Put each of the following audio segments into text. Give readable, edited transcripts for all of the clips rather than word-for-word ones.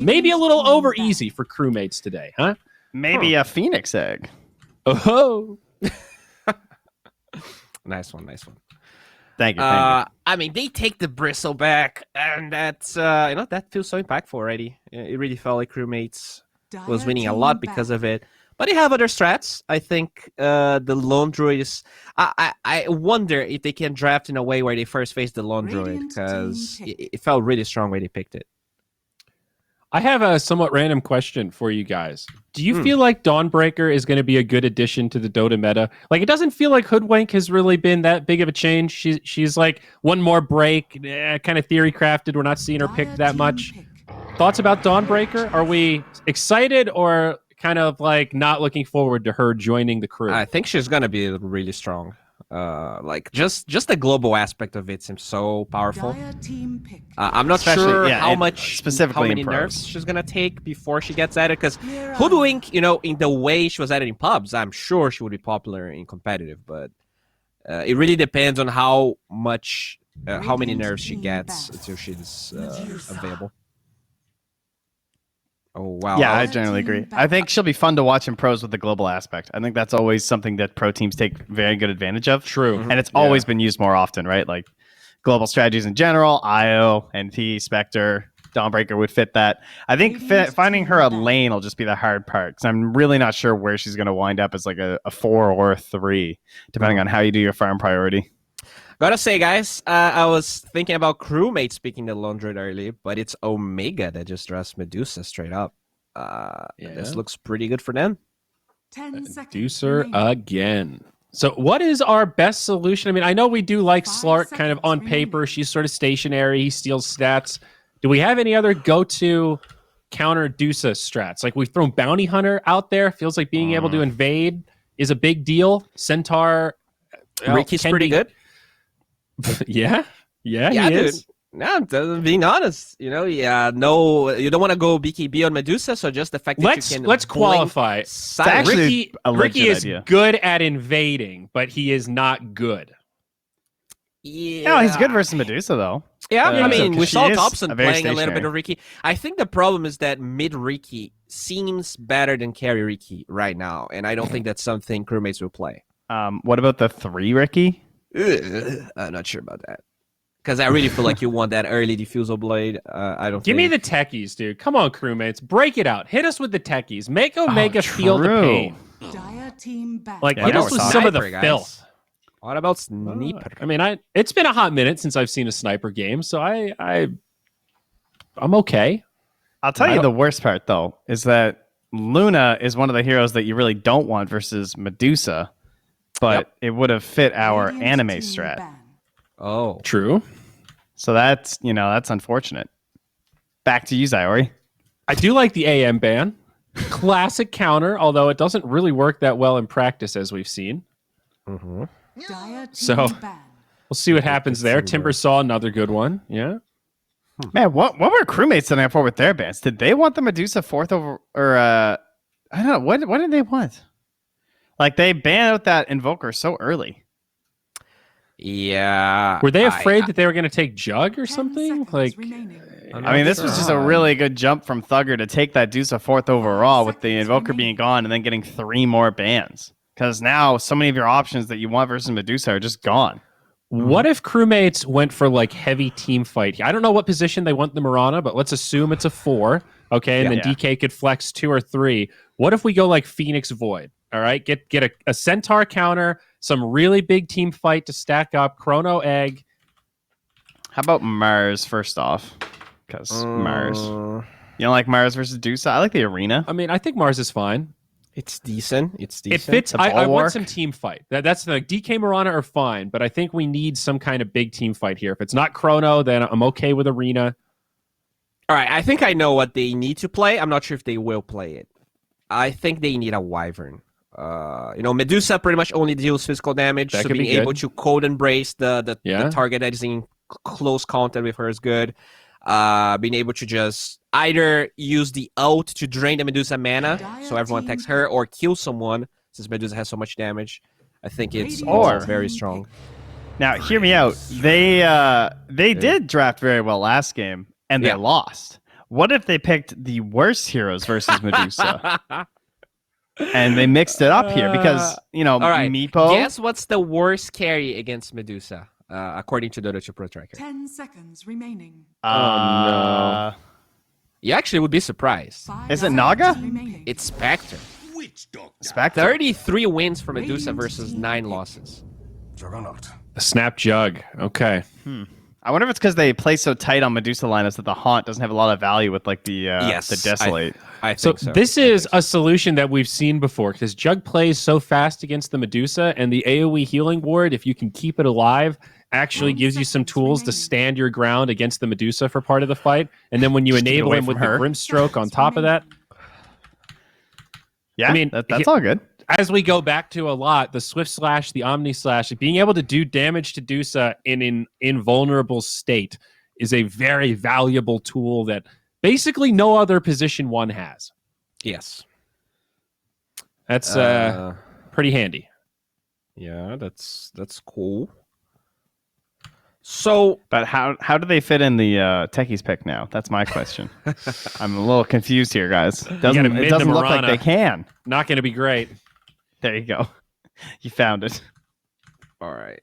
Maybe a little over easy for crewmates today, huh? Maybe a Phoenix egg. Oh. Nice one, nice one. Thank you. Thank you. I mean, they take the bristle back, and that's that feels so impactful already. It really felt like Crewmates was winning a lot because of it. But they have other strats. I think the Lone Druid is... I wonder if they can draft in a way where they first face the Lone Druid, because it felt really strong when they picked it. I have a somewhat random question for you guys. Do you feel like Dawnbreaker is going to be a good addition to the Dota meta? Like, it doesn't feel like Hoodwink has really been that big of a change. She's like one more break, kind of theory crafted. We're not seeing her picked that much. Thoughts about Dawnbreaker? Are we excited or kind of like not looking forward to her joining the crew? I think she's going to be really strong. Like just the global aspect of it seems so powerful. I'm not sure how many nerfs she's gonna take before she gets added, because Hoodwink, in the way she was added in pubs, I'm sure she would be popular in competitive, but it really depends on how many nerfs she gets until she's available. Oh, wow. Yeah, I generally agree. I think she'll be fun to watch in pros with the global aspect. I think that's always something that pro teams take very good advantage of. True. And it's always been used more often, right? Like global strategies in general, IO, NP, Spectre, Dawnbreaker would fit that. I think finding her a lane will just be the hard part, because I'm really not sure where she's going to wind up as like a 4 or a 3, depending on how you do your farm priority. Gotta say, guys, I was thinking about Crewmates picking the Lone Druid early, but it's Omega that just drafts Medusa straight up. This looks pretty good for them. Medusa again. So what is our best solution? I mean, I know we do like Slark kind of on paper. She's sort of stationary. He steals stats. Do we have any other go-to counter Dusa strats? Like, we've thrown Bounty Hunter out there. Feels like being able to invade is a big deal. Centaur. Ricky's pretty good. Yeah, he dude. is. No, I'm being honest. No, you don't want to go BKB on Medusa, so just the fact that you can... Let's qualify. Actually, Ricky is idea. good at invading, but he is not good. Yeah. No, he's good versus Medusa, though. Yeah, I mean, we saw she is Thompson very playing a little bit stationary. of Ricky. I think the problem is that mid Ricky seems better than carry Ricky right now, and I don't think that's something Crewmates will play. What about the 3 Ricky? I'm not sure about that, because I really feel like you want that early diffusal blade. I don't. Give me the techies, dude. Come on, Crewmates, break it out. Hit us with the techies. Make Omega feel the pain. Like, hit us with some of the filth. What about Sniper? I mean, it's been a hot minute since I've seen a sniper game, so I'm okay. I'll tell you the worst part, though, is that Luna is one of the heroes that you really don't want versus Medusa, but it would have fit our anime strat. Oh, true. So that's unfortunate. Back to you, Zyori. I do like the AM ban. Classic counter, although it doesn't really work that well in practice, as we've seen. Mm-hmm. So we'll see what happens there. Timber saw another good one. Yeah. Man, what were Crewmates setting up for with their bans? Did they want the Medusa 4th over, or I don't know, what did they want? Like, they banned out that Invoker so early. Yeah. Were they afraid that they were going to take Jug or something? Like, I mean, this was just a really good jump from Thugger to take that Dusa 4th overall with the Invoker being gone and then getting 3 more bans. Because now so many of your options that you want versus Medusa are just gone. What if Crewmates went for like heavy team fight? I don't know what position they want the Mirana, but let's assume it's a 4. Okay, and then DK could flex 2 or 3. What if we go like Phoenix Void? All right, get a Centaur counter, some really big team fight to stack up, Chrono Egg. How about Mars first off? Because Mars. You don't like Mars versus Dusa? I like the arena. I mean, I think Mars is fine. It's decent. It fits. I want some team fight. That's the DK Mirana are fine, but I think we need some kind of big team fight here. If it's not Chrono, then I'm okay with arena. All right, I think I know what they need to play. I'm not sure if they will play it. I think they need a Wyvern. Medusa pretty much only deals physical damage, so being able to code embrace the target that is in close contact with her is good. Being able to just either use the ult to drain the Medusa mana, so everyone attacks her, or kill someone, since Medusa has so much damage. I think it's very strong. Now, hear me out. They did draft very well last game, and they lost. What if they picked the worst heroes versus Medusa? And they mixed it up here because, all right. Meepo... Guess what's the worst carry against Medusa, according to Dota 2 Pro Tracker? 10 seconds remaining. Oh, no. You actually would be surprised. Is it Naga? It's Spectre. Spectre? 33 wins for Medusa versus 9 losses. A Snap Jug. Okay. I wonder if it's because they play so tight on Medusa lineups that the Haunt doesn't have a lot of value with like the Yes, Desolate. I think so. This is a solution that we've seen before because Jug plays so fast against the Medusa, and the AoE healing ward, if you can keep it alive, actually gives you some tools to stand your ground against the Medusa for part of the fight. And then when you enable him with the Grimstroke on top of that, Yeah, I mean that's all good. As we go back to a lot, the Swift Slash, the Omni Slash, being able to do damage to Medusa in an invulnerable state is a very valuable tool that basically no other position one has. Yes. That's pretty handy. Yeah, that's cool. So, but how do they fit in the Techies pick now? That's my question. I'm a little confused here, guys. It doesn't look like they can. Not going to be great. There you go. You found it. All right.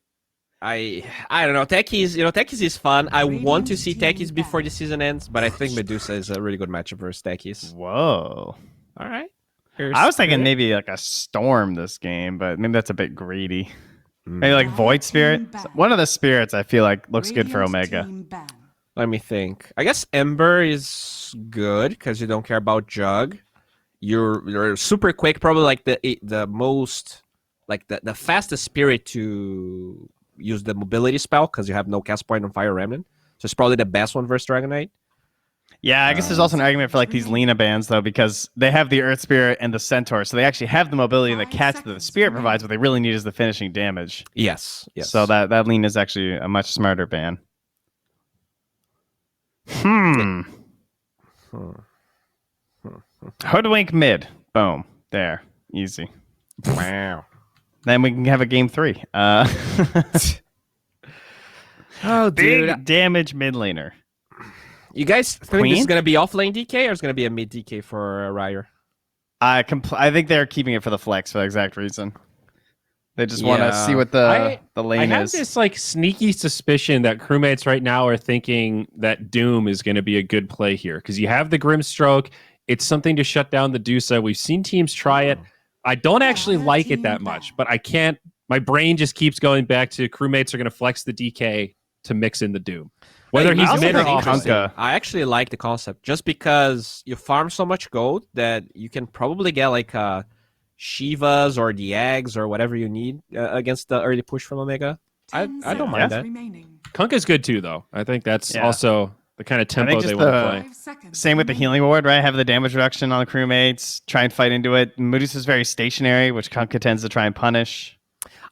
I don't know. Techies, Techies is fun. I want to see Techies before the season ends, but I think Medusa is a really good matchup versus Techies. Whoa. All right. I was thinking maybe like a Storm this game, but maybe that's a bit greedy. Maybe like Void Spirit. One of the spirits I feel like looks good for Omega. Let me think. I guess Ember is good because you don't care about Jug. You're super quick, probably like the most like the fastest spirit to use the mobility spell because you have no cast point on Fire Remnant. So it's probably the best one versus Dragon Knight. Yeah, I guess there's also an argument for like these Lena bands though, because they have the Earth Spirit and the Centaur, so they actually have the mobility and the catch that the Spirit provides. What they really need is the finishing damage. Yes. So that Lena is actually a much smarter band. Hoodwink mid. Boom. There. Easy. Wow. Then we can have a game 3. Oh, dude. Big damage mid laner. You guys think Queen? this is going to be offlane DK or is going to be a mid DK for Ryer? I think they're keeping it for the flex for the exact reason. They just want to see what the lane I have is. this like sneaky suspicion that crewmates right now are thinking that Doom is going to be a good play here because you have the Grimstroke. It's something to shut down the Medusa. We've seen teams try it. I don't actually like it that much, but I can't. My brain just keeps going back to crewmates are going to flex the DK to mix in the Doom. Whether he's mid or off. I actually like the concept just because you farm so much gold that you can probably get like Shivas or the eggs or whatever you need against the early push from Omega. I don't mind that. Kunkka's good too, though. I think that's also the kind of tempo they want to play. Same with the healing ward, right? Have the damage reduction on the crewmates, try and fight into it. Medusa's very stationary, which Kunkka tends to try and punish.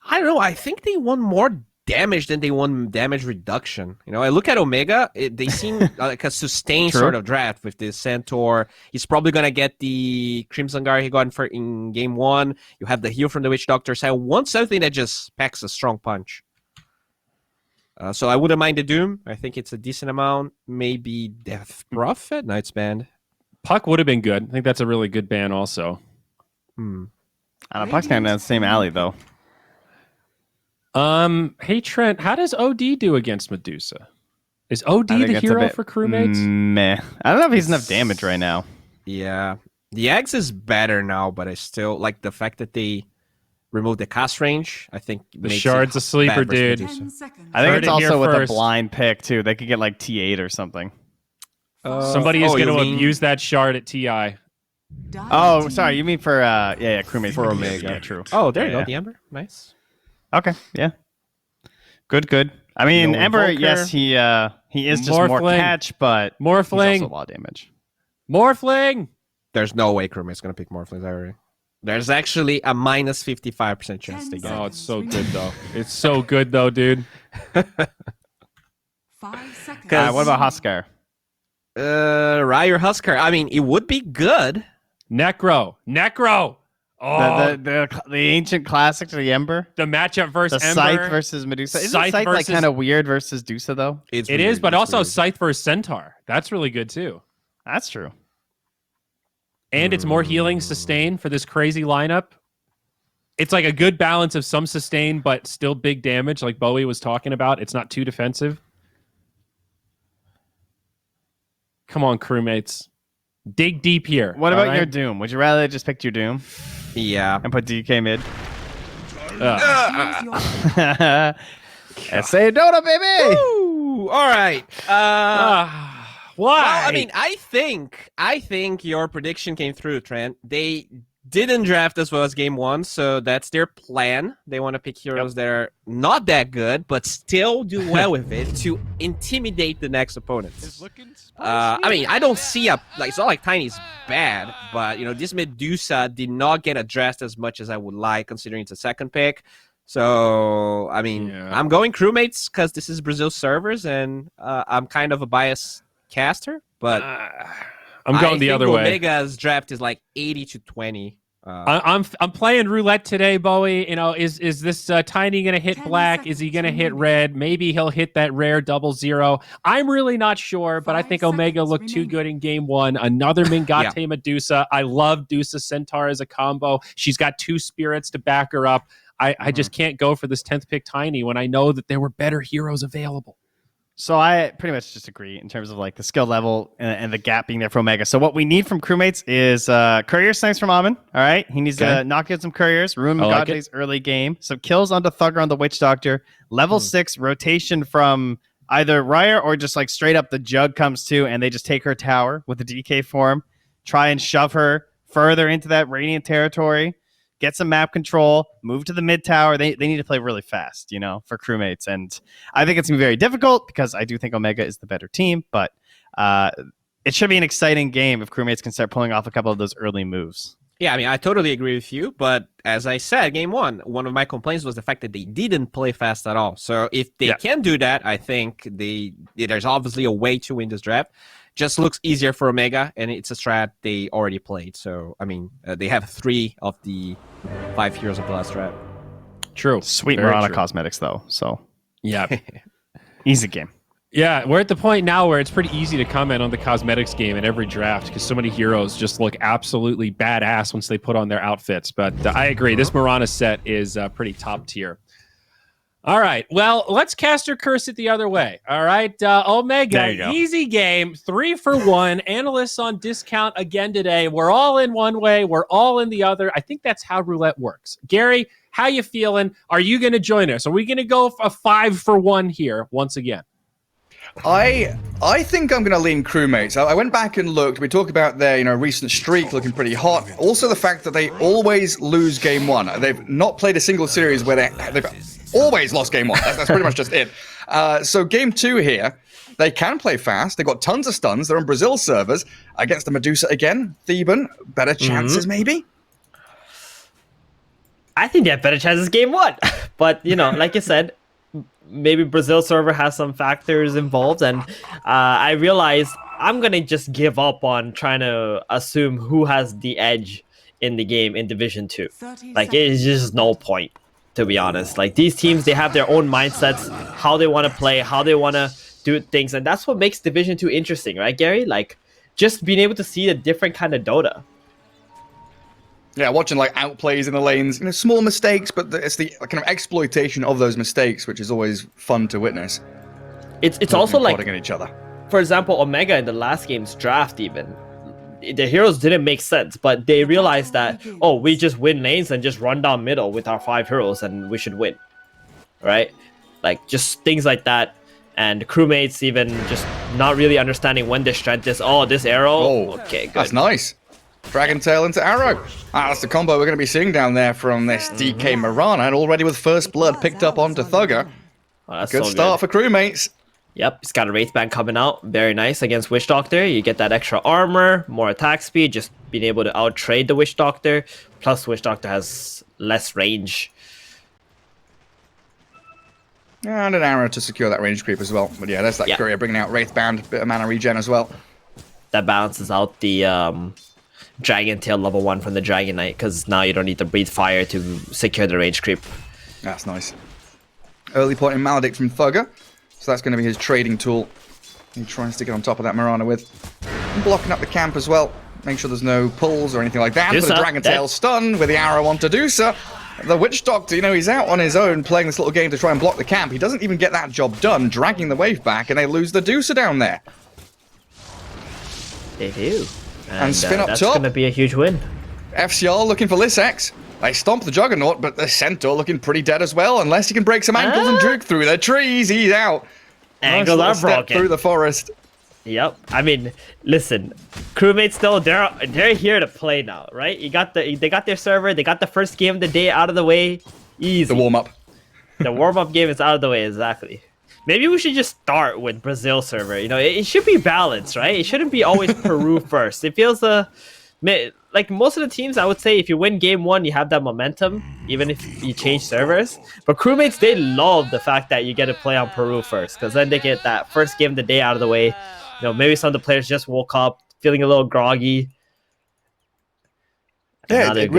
I don't know. I think they want more damage than they want damage reduction. I look at Omega, they seem like a sustained sort of draft with the Centaur. He's probably going to get the Crimson Guard he got in game 1. You have the heal from the Witch Doctor. So I want something that just packs a strong punch. So I wouldn't mind the Doom. I think it's a decent amount. Maybe Death Prophet, Knight's Band. Puck would have been good. I think that's a really good ban also. I don't know, Puck's kind of in the same alley, though. Hey Trent, how does OD do against Medusa? Is OD the hero for crewmates? Meh. I don't know if he's enough damage right now. Yeah. The Axe is better now, but I still like the fact that they removed the cast range. I think the Shard's a sleeper, dude. I think it's also with a blind pick too. They could get like T8 or something. Somebody is going to abuse that Shard at TI. Oh, sorry. You mean for crewmates for Omega? Yeah, true. Oh, there you go. The Ember, nice. Okay, yeah. Good. I mean, Ember, yes, he is just more catch, but Morphling. He's also a lot of damage. Morphling! The's no way Crewmate's going to pick Morphlings already. There's actually a minus 55% chance to get it. Oh, it's so good, though. It's so good, though, dude. 5 seconds. What about Huskar? Ryer Huskar. I mean, it would be good. Necro. Oh, The ancient classic to the Ember? The matchup versus Ember. Scythe versus Medusa. Isn't Scythe like kind of weird versus Dusa, though? It is, but also Scythe versus Centaur. That's really good, too. That's true. And it's more healing sustain for this crazy lineup. It's like a good balance of some sustain, but still big damage, like Bowie was talking about. It's not too defensive. Come on, crewmates. Dig deep here. What about your Doom? Would you rather just pick your Doom? Yeah. And put DK mid? Choose SA Dota, baby! Woo! All right. Why? Well, I mean, I think your prediction came through, Trent. They didn't draft as well as game 1, so that's their plan. They want to pick heroes that are not that good, but still do well with it to intimidate the next opponents. I mean, I don't see it's not like Tiny's bad, but this Medusa did not get addressed as much as I would like, considering it's a second pick. So, I mean, I'm going crewmates because this is Brazil servers, and I'm kind of a biased caster, but I'm going the other way. Omega's draft is like 80-20. I'm playing roulette today, Bowie. Is this Tiny gonna hit black? Is he gonna hit red? Maybe he'll hit that rare 00. I'm really not sure, but I think Omega looked too good in game 1. Another Mingate Medusa. I love Dusa Centaur as a combo. She's got 2 spirits to back her up. I just can't go for this 10th pick Tiny when I know that there were better heroes available. So I pretty much just agree in terms of like the skill level and the gap being there for Omega. So what we need from crewmates is courier snipes from Amin. All right, he needs to knock out some couriers, ruin Migate's early game. Some kills onto Thugger on the Witch Doctor. Level 6 rotation from either Ryer or just like straight up the Jug comes to, and they just take her tower with the DK form, try and shove her further into that Radiant territory. Get some map control, move to the mid tower. They need to play really fast, for crewmates. And I think it's going to be very difficult because I do think Omega is the better team, but it should be an exciting game if crewmates can start pulling off a couple of those early moves. Yeah, I mean, I totally agree with you, but as I said, game 1, one of my complaints was the fact that they didn't play fast at all. So if they can do that, I think there's obviously a way to win this draft. Just looks easier for Omega, and it's a strat they already played. So, I mean, they have 3 of the 5 heroes of the last strat. True. Sweet Mirana cosmetics, though. So, yeah. Easy game. Yeah, we're at the point now where it's pretty easy to comment on the cosmetics game in every draft because so many heroes just look absolutely badass once they put on their outfits. But I agree. This Mirana set is pretty top tier. All right. Well, let's cast your curse it the other way. All right. Omega, easy game. 3 for 1. Analysts on discount again today. We're all in one way. We're all in the other. I think that's how roulette works. Gary, how you feeling? Are you going to join us? Are we going to go a 5 for 1 here once again? I think I'm going to lean crewmates. I went back and looked. We talked about their recent streak looking pretty hot. Also the fact that they always lose game 1. They've not played a single series where they've always lost game 1. That's pretty much just it. So game 2 here, they can play fast. They've got tons of stuns. They're on Brazil servers against the Medusa again. Theban, better chances maybe? I think they have better chances game 1. But, like you said, maybe Brazil server has some factors involved. And I realized I'm going to just give up on trying to assume who has the edge in the game in Division 2. Like, it's just no point. To be honest, like these teams, they have their own mindsets, how they want to play, how they want to do things, and that's what makes Division 2 interesting, right, Gary? Like just being able to see a different kind of Dota. Yeah, watching like outplays in the lanes, small mistakes, but it's the kind of exploitation of those mistakes, which is always fun to witness. It's also like at each other. For example, Omega in the last game's draft, even the heroes didn't make sense, but they realized that, we just win lanes and just run down middle with our 5 heroes and we should win, right? Like just things like that. And crewmates even just not really understanding when their strength is. This arrow. Okay, good. That's nice. Dragon Tail into arrow. That's the combo we're going to be seeing down there from this DK Mirana, and already with first blood picked up onto Thugger. Good start for crewmates. Yep, he's got a Wraith Band coming out. Very nice against Witch Doctor. You get that extra armor, more attack speed, just being able to out-trade the Witch Doctor. Plus, Witch Doctor has less range. And an arrow to secure that range creep as well. But yeah, there's that courier bringing out Wraith Band, bit of mana regen as well. That balances out the Dragon Tail level 1 from the Dragon Knight, because now you don't need to breathe fire to secure the range creep. That's nice. Early point in Maledict from Thugger. So that's going to be his trading tool. He tries to get on top of that Mirana with. And blocking up the camp as well. Make sure there's no pulls or anything like that. But the Dusa, Dragon Tail stun with the arrow onto Dusa. The Witch Doctor, you know, he's out on his own playing this little game to try and block the camp. He doesn't even get that job done, dragging the wave back, and they lose the Dusa down there. They do. And spin up that's top. going to be a huge win. FCR looking for Lissex. They stomp the Juggernaut, but the Centaur looking pretty dead as well, unless he can break some ankles and juke through the trees. He's out. Ankles Nice are little step broken. through the forest. Yep. I mean, listen, crewmates though, they're here to play now, right? They got their server, they got the first game of the day out of the way. Easy. The warm-up. The warm-up game is out of the way, exactly. Maybe we should just start with Brazil server. You know, it should be balanced, right? It shouldn't be always Peru first. It feels like most of the teams, I would say, if you win game one, you have that momentum, even if you change servers. But crewmates, they love the fact that you get to play on Peru first, because then they get that first game of the day out of the way. You know, maybe some of the players just woke up feeling a little groggy. Yeah, it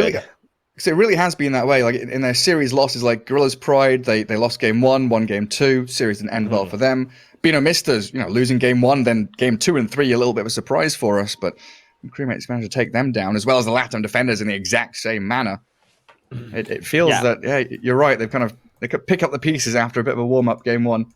really has been that way. Like in their series losses, like Gorilla's Pride, they lost game one, won game two. Series didn't end well for them. Bino Misters, you know, losing game one, then game 2 and 3, a little bit of a surprise for us. But Crewmates managed to take them down, as well as the Latam defenders in the exact same manner. It feels that, yeah, you're right. They could pick up the pieces after a bit of a warm up game one.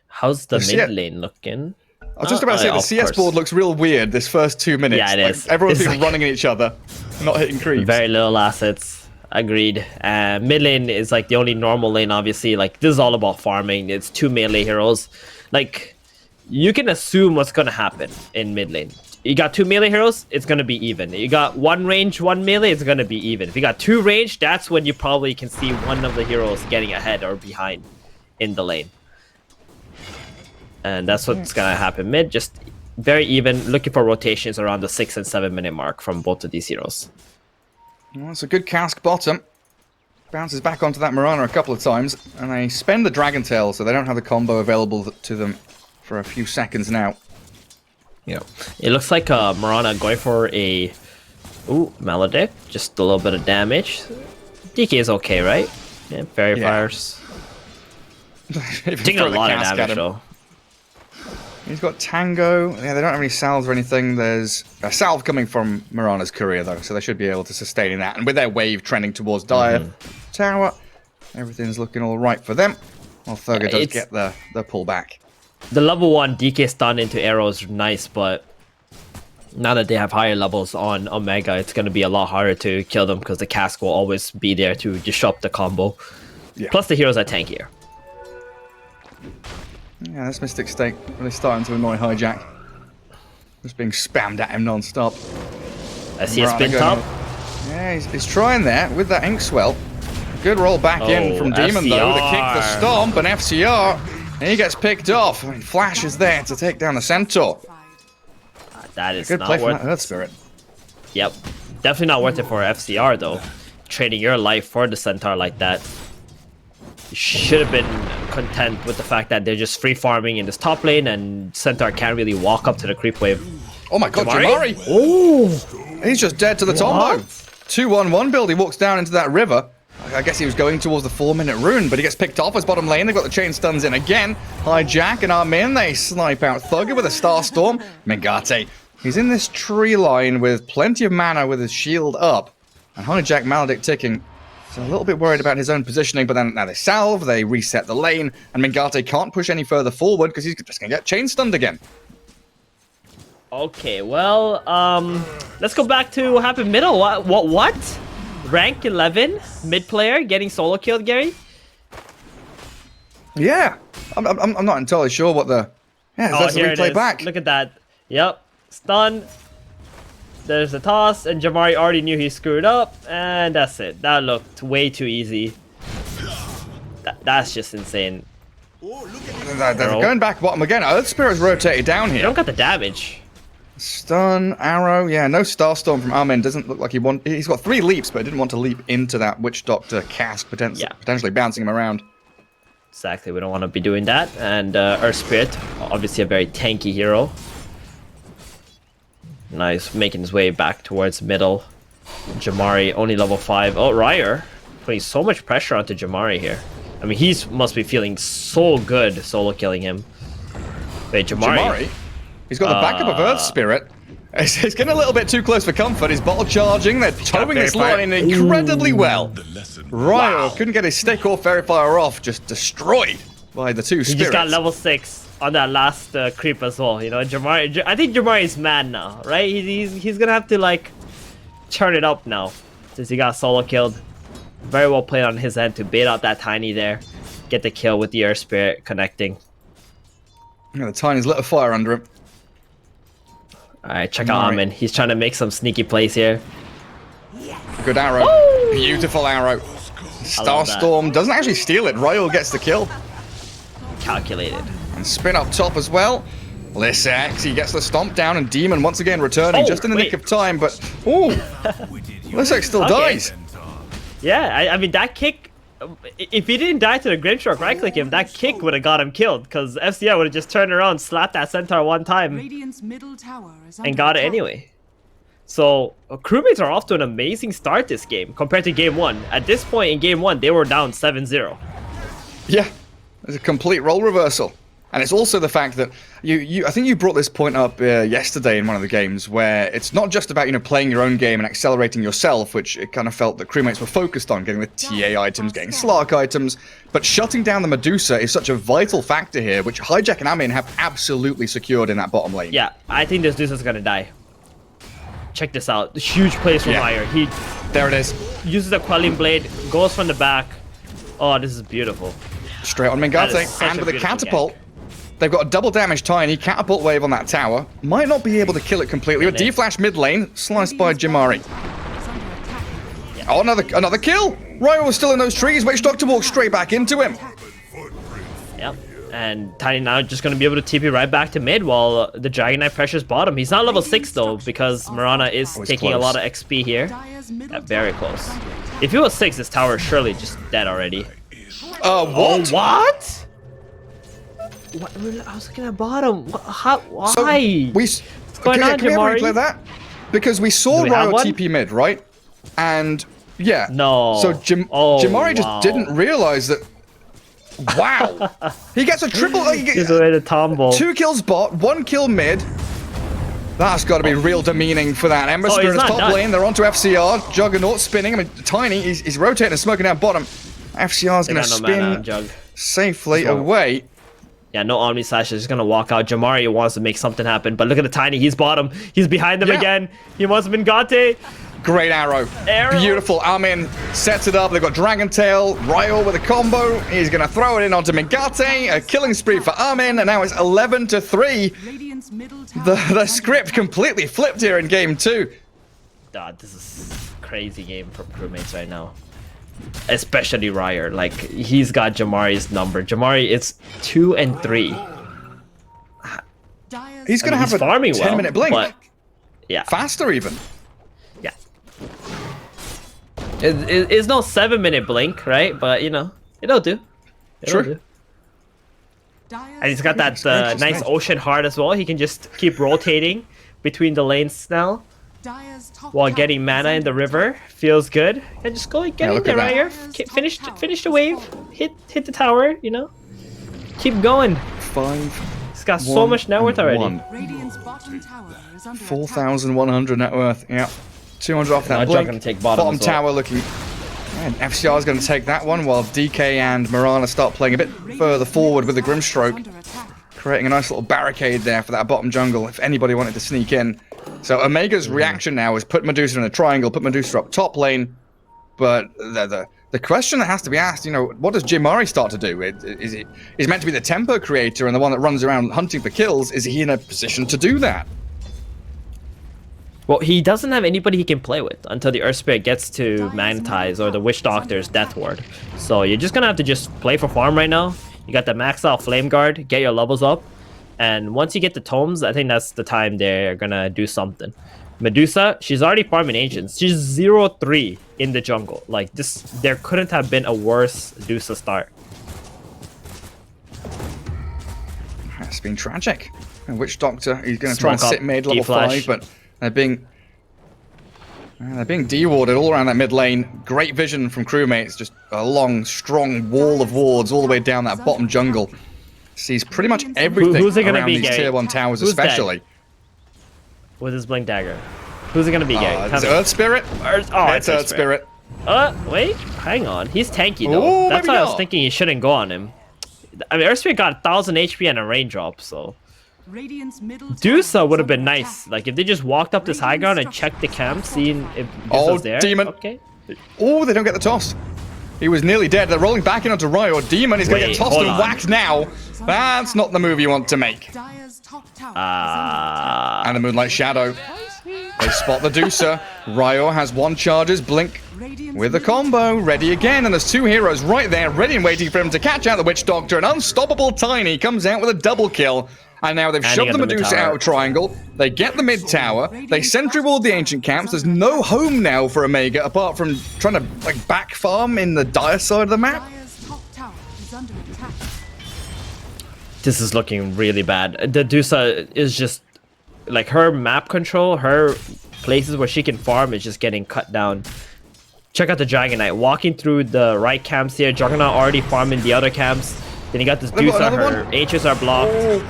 How's the mid lane looking? I was just about to say, the CS board looks real weird this first 2 minutes. Yeah, it is. Everyone's been running at each other, not hitting creeps. Very little assets. Agreed. Mid lane is like the only normal lane, obviously. Like, this is all about farming. It's 2 melee heroes. Like, you can assume what's going to happen in mid lane. You got 2 melee heroes, it's going to be even. You got 1 range, 1 melee, it's going to be even. If you got 2 range, that's when you probably can see one of the heroes getting ahead or behind in the lane. And that's what's going to happen mid. Just very even, looking for rotations around the 6 and 7 minute mark from both of these heroes. Well, it's a good cask bottom. Bounces back onto that Mirana a couple of times, and they spend the Dragon Tail, so they don't have the combo available to them for a few seconds now. Yeah, it looks like Mirana going for a Maledict, just a little bit of damage. DK is okay, right? Yeah, fairy fires. Taking a lot of damage though. He's got Tango. Yeah, they don't have any salves or anything. There's a salve coming from Mirana's courier though, so they should be able to sustain that. And with their wave trending towards Dire Tower, everything's looking all right for them. Well, Thurga does get the pullback. The level 1 DK stun into arrows is nice, but now that they have higher levels on Omega, it's going to be a lot harder to kill them because the cask will always be there to disrupt the combo. Yeah. Plus the heroes are tankier. Yeah, this Mystic Stake really starting to annoy Hijack. Just being spammed at him non-stop. I see a spin top. Yeah, he's trying there with that Ink Swell. Good roll back in from Demon FCR. though to kick the stomp, and FCR, he gets picked off. I mean, Flash is there to take down the Centaur. That is good not play from worth that Earth Spirit. Yep, definitely not worth it for FCR though. Trading your life for the Centaur like that. You should have been content with the fact that they're just free farming in this top lane and Centaur can't really walk up to the creep wave. Oh my god, Jamari? Jamari! Oh, He's just dead to the Tombo. 2-1-1 build, he walks down into that river. I guess he was going towards the 4-minute rune, but he gets picked off as bottom lane. They've got the chain stuns in again. Hijack and Armin, they snipe out Thugger with a Star Storm. Mengate, he's in this tree line with plenty of mana with his shield up. And Hijack Maledict ticking. So a little bit worried about his own positioning, but then now they salve, they reset the lane, and Mengate can't push any further forward because he's just going to get chain stunned again. okay, well, let's go back to what happened middle. What? Rank 11 mid player getting solo killed, Gary? Yeah, I'm not entirely sure what the... Yeah, that's the here it replay is. back. Look at that. Yep, stun. There's a toss, and Jamari already knew he screwed up, and that's it. That looked way too easy. That's just insane. They're going back bottom again. Earth Spirit's rotated down You here. don't got the damage. Stun, arrow, yeah, no Starstorm from Armin. Doesn't look like he's got 3 leaps, but he didn't want to leap into that Witch Doctor cask, potentially bouncing him around. Exactly, we don't want to be doing that. And Earth Spirit, obviously a very tanky hero. Nice, making his way back towards middle. Jamari, only level 5. Oh, Ryer, putting so much pressure onto Jamari here. I mean, he must be feeling so good solo killing him. Wait, Jamari? He's got the backup of Earth Spirit. It's getting a little bit too close for comfort. He's bottle charging. They're towing this line incredibly well. Ryo couldn't get his stick or Verifier off. Just destroyed by the two spirits. He just got level 6 on that last creep as well. You know, Jamari. I think Jamari is mad now, right? He's gonna have to like turn it up now since he got solo killed. Very well played on his end to bait out that Tiny there, get the kill with the Earth Spirit connecting. Yeah, the Tiny's lit a fire under him. All right, check out Amin. He's trying to make some sneaky plays here. Good arrow. Woo! Beautiful arrow. Starstorm doesn't actually steal it. Ryo gets the kill. Calculated. And spin up top as well. Lissex, he gets the stomp down, and Demon once again returning just in the nick of time, but... Ooh! Lissex still dies. Yeah, I mean, that kick... If he didn't die to the Grimstroke right-click him, that kick would have got him killed, because FCR would have just turned around, slapped that Centaur one time, and got it anyway. So, Crewmates are off to an amazing start this game, compared to Game 1. At this point in Game 1, they were down 7-0. Yeah, there's a complete role reversal. And it's also the fact that I think you brought this point up yesterday in one of the games, where it's not just about playing your own game and accelerating yourself, which it kind of felt that Crewmates were focused on, getting the TA items, getting Slark items, but shutting down the Medusa is such a vital factor here, which Hijack and Amin have absolutely secured in that bottom lane. Yeah, I think this Medusa's gonna die. Check this out, huge plays from Fire. There it is. Uses the Quelling Blade, goes from the back. Oh, this is beautiful. Straight on Mengate, and with a catapult. Gank. They've got a double damage Tiny, catapult wave on that tower. Might not be able to kill it completely. But D-flash mid lane, sliced by Jamari. Yeah. Oh, another kill! Ryo was still in those trees. Witch Doctor walks straight back into him. Yep. And Tiny now just going to be able to TP right back to mid while the Dragon Knight pressures bottom. He's not level 6 though, because Mirana is taking a lot of XP here. Yeah, very close. If he was 6, this tower is surely just dead already. What? Oh, what? What? I was looking at bottom. How? Why? So what's going on, can we Jamari? replay that? Because we saw Ryo TP mid, right? And yeah. No. So Jamari just didn't realize that. Wow. He gets a triple. He's away to Tombo. 2 kills bot, 1 kill mid. That's got to be real demeaning for that. Ember Spirit is top lane. They're onto FCR. Juggernaut spinning. I mean, Tiny. He's rotating and smoking down bottom. FCR's going to spin safely away. Yeah, no Omni Slash is just gonna walk out. Jamari wants to make something happen, but look at the Tiny. He's bottom. He's behind them again. He wants Mengate. Great arrow. Beautiful. Amin sets it up. They've got Dragon Tail. Ryo with a combo. He's gonna throw it in onto Mengate. A killing spree for Amin, and now it's 11-3. The script completely flipped here in game 2. God, this is a crazy game for Crewmates right now. Especially Ryer, like he's got Jamari's number. Jamari is 2 and 3. He's gonna have a 10-minute blink. But yeah, faster even. Yeah, it's no 7-minute blink, right? But it'll do. It'll do. And he's got that nice ocean heart as well. He can just keep rotating between the lanes now. While getting mana in the river feels good, and just go get in there, right here. Finish the wave, hit the tower, keep going. 5. He's got so much net worth already. 4,100 net worth. Yeah, 200 off that blink. Gonna take bottom tower looking. And FCR is going to take that one while DK and Mirana start playing a bit further forward with the Grimstroke, creating a nice little barricade there for that bottom jungle if anybody wanted to sneak in. So Omega's reaction now is put Medusa in a triangle, put Medusa up top lane. But the question that has to be asked, what does Jamari start to do? He's meant to be the tempo creator and the one that runs around hunting for kills. Is he in a position to do that? Well, he doesn't have anybody he can play with until the Earth Spirit gets to Magnetize or the Witch Doctor's Death Ward. So you're just going to have to just play for farm right now. You got the max out Flame Guard, get your levels up. And once you get the tomes, I think that's the time they're gonna do something. Medusa, she's already farming ancients. She's 0-3 in the jungle. Like this, there couldn't have been a worse Medusa start. It's been tragic. And Witch Doctor, he's gonna try and sit mid level 5, but they're being de-warded all around that mid lane. Great vision from Crewmates, just a long, strong wall of wards all the way down that bottom jungle. sees pretty much everything who's it gonna around be, these Gary? tier 1 towers Who's dead? especially. With his blink dagger. Who's it gonna be, Gary? It's Tell me. Earth Spirit. Oh, It's Earth Spirit. Wait, hang on. He's tanky though. Ooh, That's maybe why I was not. thinking you shouldn't go on him. I mean, Earth Spirit got 1000 HP and a raindrop, so. Dusa would have been nice. Like if they just walked up this high ground and checked the camp, seeing if Dusa's there. Demon. Okay. Oh, they don't get the toss. He was nearly dead. They're rolling back in onto Ryo. Demon is going to Wait, get tossed hold and on. whacked now. That's not the move you want to make. And the Moonlight Shadow. They spot the Dusa. Ryo has 1 charges. Blink with a combo. Ready again. And there's 2 heroes right there, ready and waiting for him to catch out the Witch Doctor. An unstoppable Tiny comes out with a double kill. And now they've shoved the Medusa out of triangle. They get the mid tower. They sentry wall the ancient camps. There's no home now for Omega apart from trying to like back farm in the dire side of the map. This is looking really bad. The Dusa is just like her map control, her places where she can farm is just getting cut down. Check out the Dragon Knight walking through the right camps here. Juggernaut already farming the other camps. Then you got this Dusa, her H's are blocked.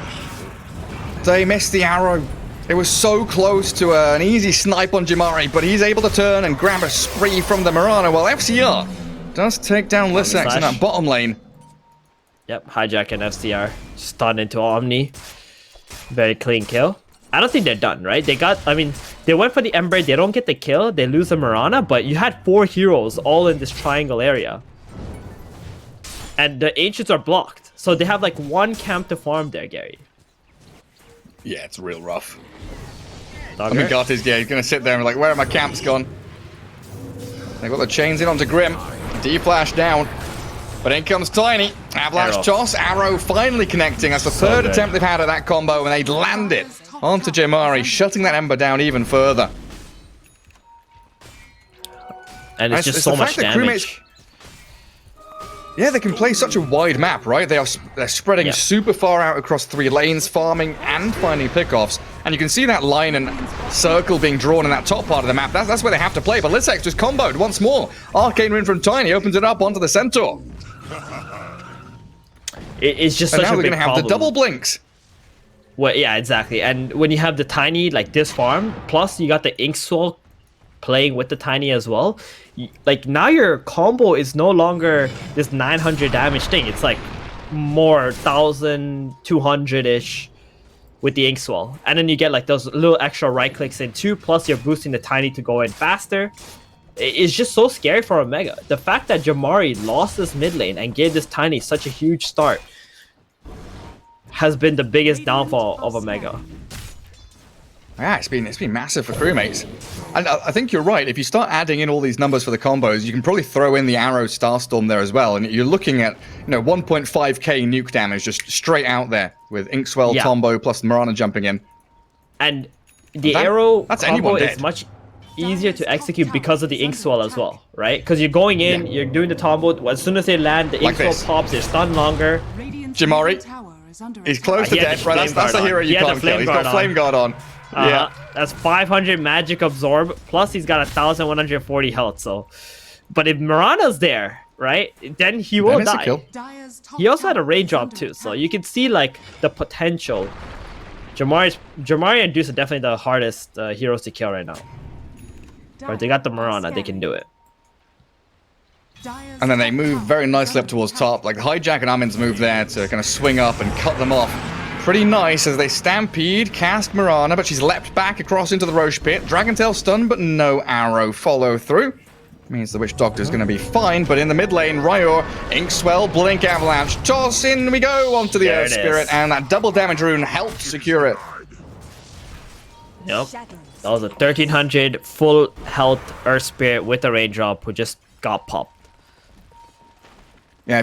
They missed the arrow. It was so close to an easy snipe on Jamari, but he's able to turn and grab a spree from the Mirana, while FCR does take down Lissex in that bottom lane. Yep, Hijack and FCR stun into Omni. Very clean kill. I don't think they're done, right? They went for the Ember, they don't get the kill, they lose the Mirana, but you had 4 heroes all in this triangle area. And the Ancients are blocked, so they have like 1 camp to farm there, Gary. Yeah, it's real rough. Dogger? I mean, Garte's he's going to sit there and be like, where are my camps gone? They've got the chains in onto Grim. D-flash down. But in comes Tiny. Avalanche toss. Arrow finally connecting. That's the third attempt they've had at that combo, and they'd land it onto Jamari, shutting that Ember down even further. And it's just so much damage. Yeah, they can play such a wide map, right? They're spreading super far out across 3 lanes, farming and finding pickoffs. And you can see that line and circle being drawn in that top part of the map. That's where they have to play. But Lissex just comboed once more. Arcane Rune from Tiny opens it up onto the Centaur. It's just and such now a they're big going to have problem. the double blinks. Well, yeah, exactly. And when you have the Tiny like this farm, plus you got the Inkswell playing with the Tiny as well, like now your combo is no longer this 900 damage thing. It's like more 1200-ish with the Inkswell. And then you get like those little extra right clicks in too, plus you're boosting the Tiny to go in faster. It's just so scary for Omega. The fact that Jamari lost this mid lane and gave this Tiny such a huge start has been the biggest downfall of Omega. Yeah, it's been massive for Crewmates. And I think you're right. If you start adding in all these numbers for the combos, you can probably throw in the Arrow Starstorm there as well. And you're looking at 1.5k nuke damage just straight out there with Inkswell, Tombo, plus Mirana jumping in. And the Arrow that's combo anyone is dead. much easier to execute because of the Inkswell as well, right? Because you're going in, you're doing the Tombo. As soon as they land, the Inkswell pops, they're stunned longer. Jamari, he's close to dead. Right, that's the hero you can't kill. He's got Flame Guard on. Yeah, that's 500 magic absorb, plus he's got 1140 health. So, but if Mirana's there, right, then he will die. He also had a raid drop too, so you can see like the potential. Jamari and Deuce are definitely the hardest heroes to kill right now. But they got the Mirana, they can do it. And then they move very nicely up towards top. Like Hijack and Amin's move there to kind of swing up and cut them off. Pretty nice as they stampede, cast Mirana, but she's leapt back across into the Roche pit. Dragontail stun, but no arrow follow through. Means the Witch Doctor's going to be fine, but in the mid lane, Ryo, Inkswell, Blink Avalanche, toss, in we go onto the Earth Spirit, and that double damage rune helps secure it. Yep. That was a 1300 full health Earth Spirit with a raindrop who just got popped. Yeah,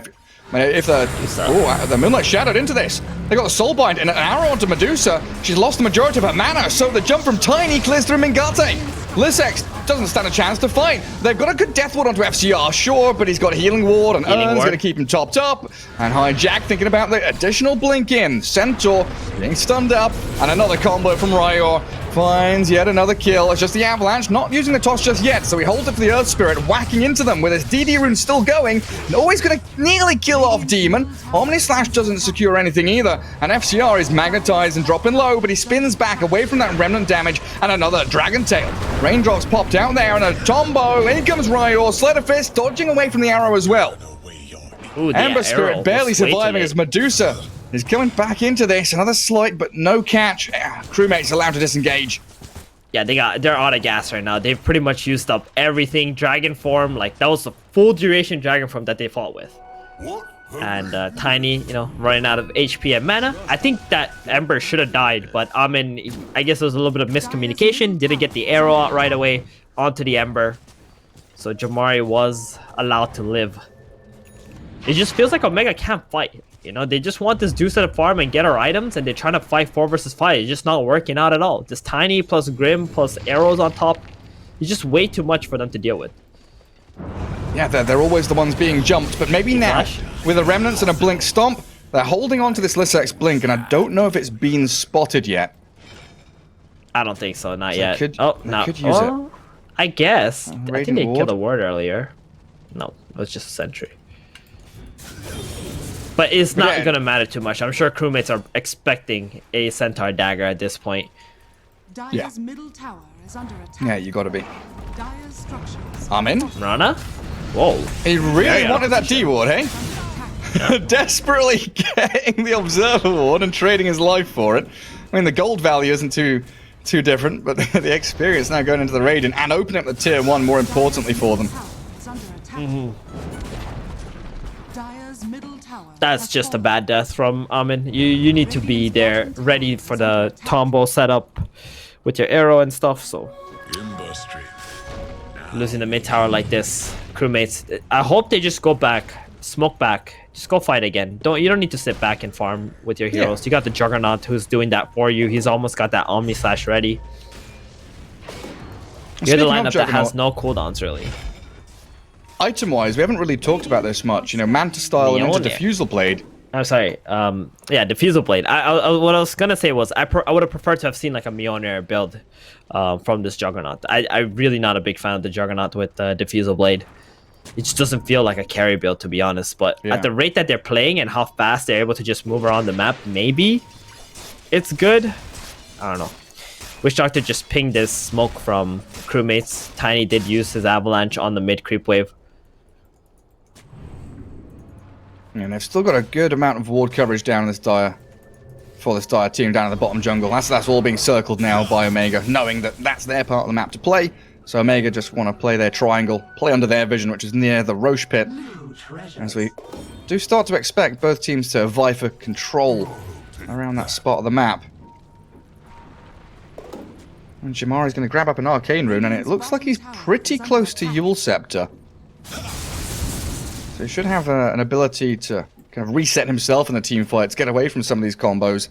if the Moonlight shadowed into this. They got the Soulbind and an arrow onto Medusa. She's lost the majority of her mana, so the jump from Tiny clears through Mingate. Lissex doesn't stand a chance to fight. They've got a good death ward onto FCR, sure, but he's got Healing Ward and Urn's going to keep him topped up. And Hijack thinking about the additional blink in. Centaur being stunned up, and another combo from Ryo. Finds yet another kill. It's just the Avalanche not using the toss just yet, so he holds it for the Earth Spirit, whacking into them with his DD rune still going. And always going to nearly kill off Demon. Omni Slash doesn't secure anything either, and FCR is magnetized and dropping low, but he spins back away from that remnant damage, and another Dragon Tail. Raindrops popped out there, and a Tombo. In comes Ryor, Slider Fist dodging away from the arrow as well. Ooh, the Ember arrow Spirit barely was way too surviving late. as Medusa is coming back into this. Another slight, but no catch. Crewmates allowed to disengage. Yeah, they're out of gas right now. They've pretty much used up everything. Dragon form, like that was the full duration dragon form that they fought with. And Tiny, you know, running out of HP and mana. I think that Ember should have died, but Amin, I guess there was a little bit of miscommunication. Didn't get the arrow out right away onto the Ember. So Jamari was allowed to live. It just feels like Omega can't fight. You know, they just want this Deuce at the farm and get our items, and they're trying to fight 4 versus 5. It's just not working out at all. This Tiny plus Grim plus arrows on top. It's just way too much for them to deal with. Yeah, they're always the ones being jumped, but maybe now, Flash. with a Remnants and a Blink Stomp, they're holding on to this Lissex Blink, and I don't know if it's been spotted yet. I don't think so, not So yet. they Oh, no. could use it. I guess. I think Radiant they Ward. killed a ward earlier. No, it was just a sentry. But it's not Yeah. gonna matter too much. I'm sure crewmates are expecting a Centaur dagger at this point. Dire's middle tower is under attack. Yeah, you gotta be. Dire's structures. I'm in. Rana? Whoa. He really Yeah. wanted that D-Ward, hey? Desperately getting the Observer Ward and trading his life for it. I mean, the gold value isn't too different, but the experience now going into the Radiant and opening up the Tier 1 more importantly for them. Tower is under attack. Dire's middle tower. That's has just a fallen. bad death from Amin. You need to be there ready for the Tombo setup with your arrow and stuff, so losing the mid tower like this, crewmates. I hope they just go back, smoke back, just go fight again. You don't need to sit back and farm with your heroes. You got the Juggernaut who's doing that for you. He's almost got that Omni Slash ready. You're the Speaking of lineup that has Juggernaut, no cooldowns really. Item-wise, we haven't really talked about this much. You know, Manta Style and into Leone. Diffusal Blade. I'm sorry. Yeah, Diffusal Blade. What I was gonna say was I would have preferred to have seen like a Mjolnir build from this Juggernaut. I'm really not a big fan of the Juggernaut with Diffusal Blade. It just doesn't feel like a carry build, to be honest. But Yeah. at the rate that they're playing and how fast they're able to just move around the map, maybe it's good. I don't know. Witch Doctor just pinged this smoke from crewmates. Tiny did use his avalanche on the mid creep wave. And they've still got a good amount of ward coverage down in this Dire. For this Dire team down in the bottom jungle. That's all being circled now by Omega, knowing that that's their part of the map to play. So Omega just want to play their triangle, play under their vision, which is near the Roche pit. As we do start to expect both teams to vie for control around that spot of the map. And Jamari's going to grab up an Arcane Rune, and it looks like he's pretty close to Yule Scepter. So he should have an ability to kind of reset himself in the team fights, get away from some of these combos.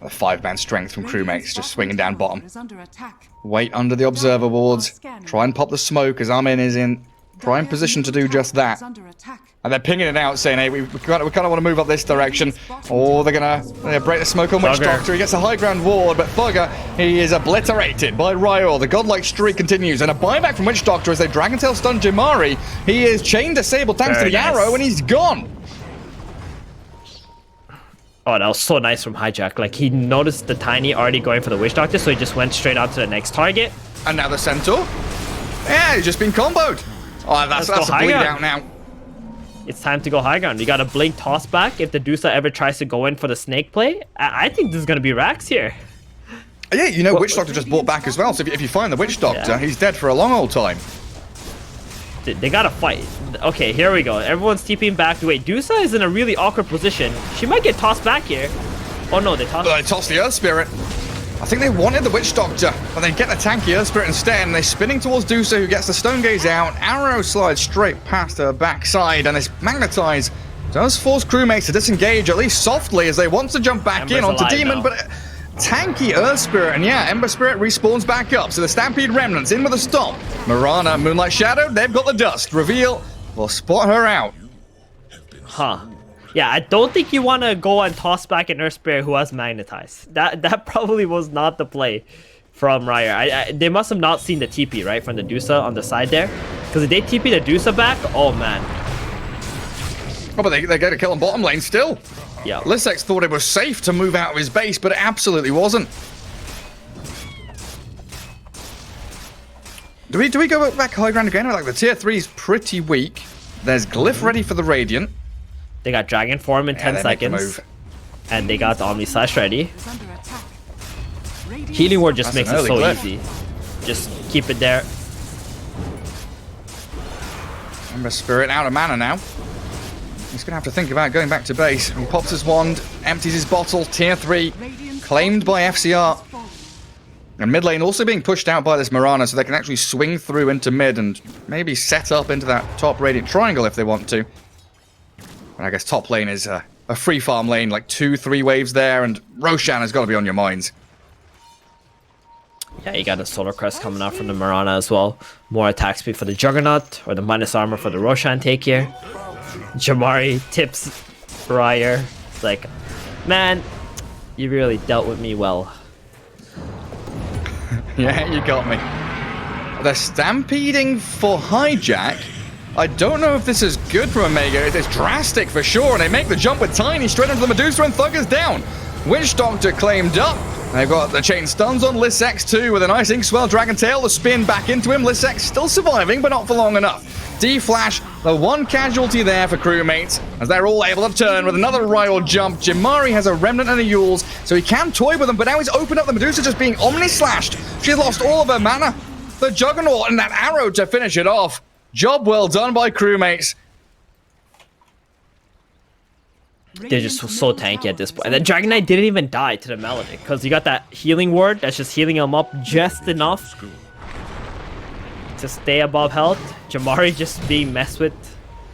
The 5-man strength from Crewmates just swinging down bottom. Is under attack. Wait under the observer wards. Try and pop the smoke as Armin is in prime position to do just that. Is under attack. And they're pinging it out, saying, hey, we kind of want to move up this direction. Or they're going to break the smoke on Witch Thugger. Doctor. He gets a high ground ward, but Thugger, he is obliterated by Ryor. The godlike streak continues. And a buyback from Witch Doctor as they Dragon Tail stun Jamari. He is chained disabled thanks to Very the nice. arrow, and he's gone. Oh, that was so nice from Hijack. Like, he noticed the Tiny already going for the Witch Doctor, so he just went straight on to the next target. And now the Centaur. Yeah, he's just been comboed. Oh, that's Let's go a bleed high out now. It's time to go high ground. You got a blink toss back if the Dusa ever tries to go in for the snake play. I think this is going to be Rax here. Yeah, you know, Witch Doctor just bought back as well. So if you find the Witch Doctor, Yeah. he's dead for a long old time. They got to fight. Okay, here we go. Everyone's TPing back. Wait, Dusa is in a really awkward position. She might get tossed back here. Oh no, they tossed. They toss the Earth Spirit. I think they wanted the Witch Doctor, but they get the tanky Earth Spirit instead, and they're spinning towards Dusa, who gets the Stone Gaze out. Arrow slides straight past her backside, and this Magnetize does force Crewmates to disengage, at least softly, as they want to jump back in Ember's onto alive Demon, now. but tanky Earth Spirit, and yeah, Ember Spirit respawns back up, so the Stampede Remnants in with a stomp. Mirana, Moonlight Shadow, they've got the dust. Reveal will spot her out. Huh. Yeah, I don't think you want to go and toss back an Earth Spirit who has Magnetize. That probably was not the play from Raya. They must have not seen the TP, right, from the Dusa on the side there. Because if they TP the Dusa back, oh man. Oh, but they get a kill on bottom lane still. Yeah. Lissex thought it was safe to move out of his base, but it absolutely wasn't. Do we go back high ground again? Like the tier 3 is pretty weak. There's Glyph ready for the Radiant. They got Dragon Form in 10 seconds. And they got the Omni Slash ready. Is under attack. Radiant's Healing Ward just That's makes an it so early Glyph. easy. Just keep it there. Ember Spirit out of mana now. He's going to have to think about going back to base. He pops his wand, empties his bottle, tier 3, Radiant's claimed by FCR. fallen. And mid lane also being pushed out by this Mirana, so they can actually swing through into mid and maybe set up into that top Radiant triangle if they want to. And I guess top lane is a free farm lane, like 2-3 waves there, and Roshan has got to be on your minds. Yeah, you got a Solar Crest coming out from the Mirana as well. More attack speed for the Juggernaut, or the minus armor for the Roshan take here. Jamari tips Ryer. It's like, man, you really dealt with me well. Yeah, you got me. They're stampeding for Hijack. I don't know if this is good for Omega. It is drastic for sure, and they make the jump with Tiny straight into the Medusa, and Thugger's down. Witch Doctor claimed up. They've got the chain stuns on Lissex too, with a nice Inkswell Dragon Tail, the spin back into him. Lissex still surviving, but not for long enough. D-Flash, the one casualty there for Crewmates, as they're all able to turn with another Riot jump. Jamari has a Remnant and a Yules, so he can toy with them, but now he's opened up the Medusa just being Omni-Slashed. She's lost all of her mana. The Juggernaut and that arrow to finish it off. Job well done by Crewmates. They're just so tanky at this point. And the Dragon Knight didn't even die to the Maledict, because you got that healing ward that's just healing him up just enough to stay above health. Jamari just being messed with.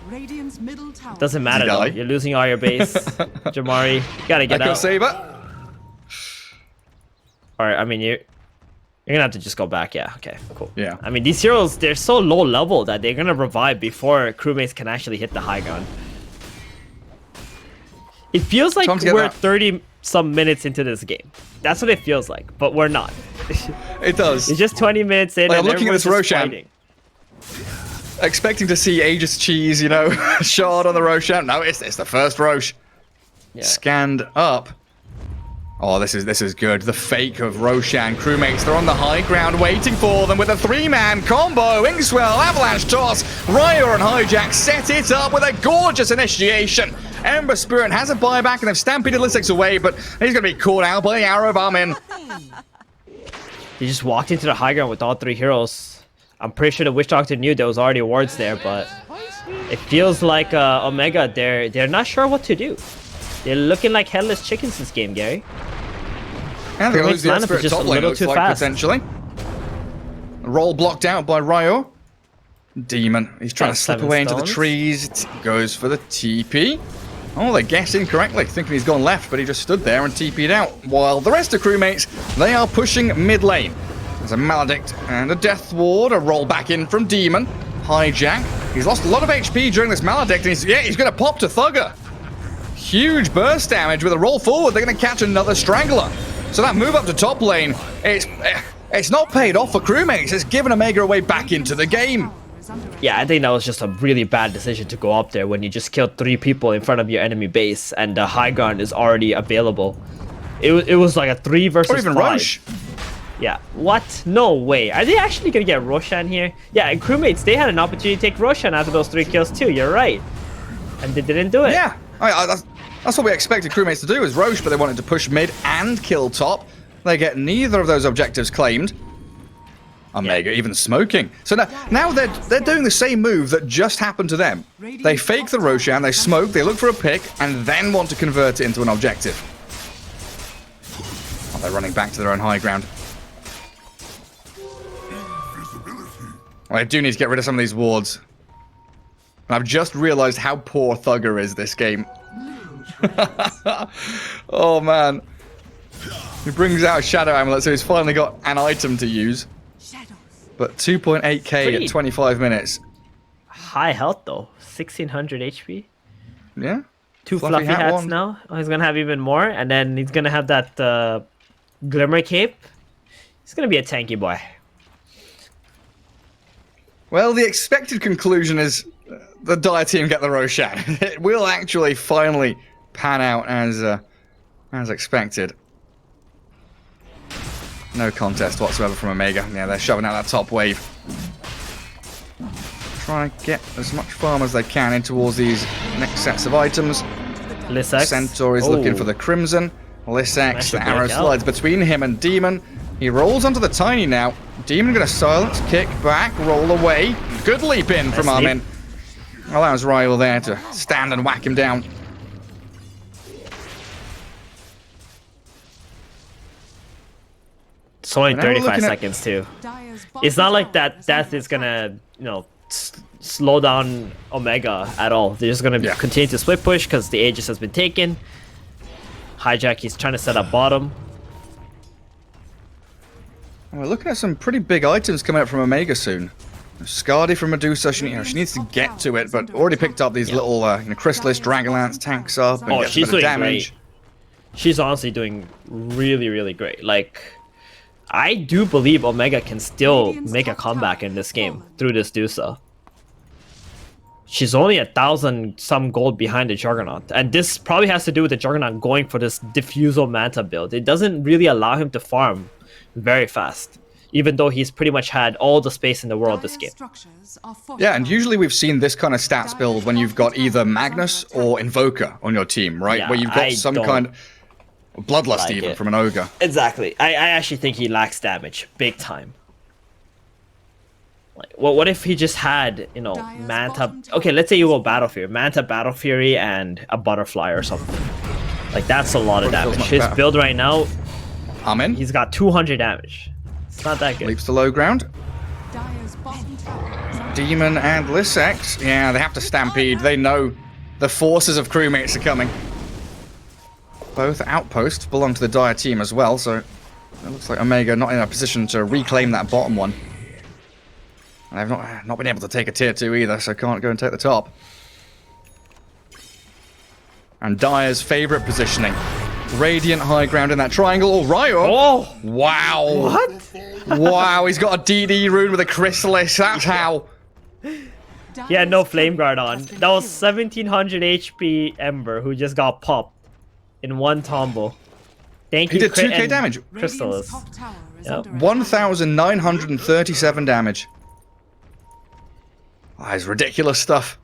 Radiant's middle tower. Doesn't matter Did he though. die? You're losing all your base. Jamari, you gotta get Echo out. Saber. Alright, I mean, you're gonna have to just go back. Yeah, okay, cool. Yeah. I mean, these heroes, they're so low level that they're gonna revive before Crewmates can actually hit the high ground. It feels like Time to get we're that. 30-some minutes into this game. That's what it feels like, but we're not. It does. It's just 20 minutes in, Like, I'm and looking at everyone's this just Roshan. fighting. Expecting to see Aegis Cheese, you know, shard on the Roshan. No, it's the first Roche. Yeah. Scanned up. Oh, this is good. The fake of Roshan. Crewmates, they're on the high ground waiting for them with a 3-man combo. Inkswell, Avalanche Toss, Ryer and Hijack set it up with a gorgeous initiation. Ember Spirit has a buyback and they've stampeded Lissex away, but he's going to be caught out by Arrow Armin. He just walked into the high ground with all 3 heroes. I'm pretty sure the Witch Doctor knew there was already wards there, but it feels like Omega, they're not sure what to do. They're looking like headless chickens this game, Gary. And they're going to Crewmates' lose the lineup is Spirit just top a lane, little looks too like, fast. potentially. Roll blocked out by Ryo. Demon, he's trying to That's slip 7 away into the stones. trees. Goes for the TP. Oh, they guessed incorrectly, thinking he's gone left, but he just stood there and TP'd out. While the rest of Crewmates, they are pushing mid lane. There's a Maledict and a Death Ward, a roll back in from Demon. Hijack, he's lost a lot of HP during this Maledict, and he's going to pop to Thugger. Huge burst damage with a roll forward. They're going to catch another Strangler. So that move up to top lane, it's not paid off for Crewmates. It's given Omega away back into the game. Is under attack. Yeah, I think that was just a really bad decision to go up there when you just killed 3 people in front of your enemy base and the high ground is already available. It was like a 3 versus Or even 5. Roche. Yeah. What? No way. Are they actually gonna get Roshan here? Yeah, and Crewmates, they had an opportunity to take Roshan after those 3 kills too. You're right. And they didn't do it. Yeah, that's what we expected Crewmates to do, is Roche, but they wanted to push mid and kill top. They get neither of those objectives claimed. Omega even smoking. So now they're doing the same move that just happened to them. They fake the Roshan, they smoke, they look for a pick, and then want to convert it into an objective. Oh, they're running back to their own high ground. Well, I do need to get rid of some of these wards. And I've just realized how poor Thugger is this game. Oh, man. He brings out a Shadow Amulet, so he's finally got an item to use. Shadows. But 2.8k Pretty- at 25 minutes. High health though. 1600 HP. Yeah? 2 Fluffy fluffy hat hats wand. now. Oh, he's gonna have even more, and then he's gonna have that Glimmer Cape. He's gonna be a tanky boy. Well, the expected conclusion is the Dire team get the Roshan. It will actually finally pan out as expected. No contest whatsoever from Omega. Yeah, they're shoving out that top wave. Try to get as much farm as they can in towards these next sets of items. Lissex. Centaur is looking for the Crimson. Lissex, the arrow slides between him and Demon. He rolls onto the Tiny now. Demon gonna silence, kick back, roll away. Good leap in from Armin. Allows Ryle there to stand and whack him down. It's only And now we're 35 looking at- seconds too. Dire's It's bottom not like tower that is death under is attack. gonna, slow down Omega at all. They're just gonna continue to split push because the Aegis has been taken. Hijack, he's trying to set up bottom. We're looking at some pretty big items coming up from Omega soon. Scardy from Medusa, she needs to get to it, but already picked up these little Chrysalis, Dragonlance tanks up and Oh, gets a she's bit of doing damage. great. She's honestly doing really, really great. Like, I do believe Omega can still make a comeback in this game through this Dusa. She's only 1,000 some gold behind the Juggernaut, and this probably has to do with the Juggernaut going for this Diffusal Manta build. It doesn't really allow him to farm very fast, even though he's pretty much had all the space in the world this game. Yeah, and usually we've seen this kind of stats build when you've got either Magnus or Invoker on your team, right? Yeah, where you've got I some don't kind of Bloodlust like even it. from an Ogre. Exactly. I actually think he lacks damage, big time. Like, what if he just had, Manta... Okay, let's say you go Battle Fury. Manta, Battle Fury, and a Butterfly or something. Like, that's a lot of Feels damage. much His better. build right now, Amen. he's got 200 damage. It's not that good. Leaps to low ground. Dire's bottom tower is under Demon and Lissex. Yeah, they have to stampede. They know the forces of crewmates are coming. Both outposts belong to the Dire team as well, so it looks like Omega not in a position to reclaim that bottom one. And they've not been able to take a tier 2 either, so can't go and take the top. And Dire's favorite positioning. Radiant high ground in that triangle. Oh, Ryo! Oh! Wow! What? Wow, he's got a DD rune with a Chrysalis. That's how. He had no Flame Guard on. That was 1700 HP Ember who just got popped in one combo. Thank He you, did Crit 2k and damage. Crystallis. Radiant's top tower is Yep. under attack. 1,937 damage. That is ridiculous stuff.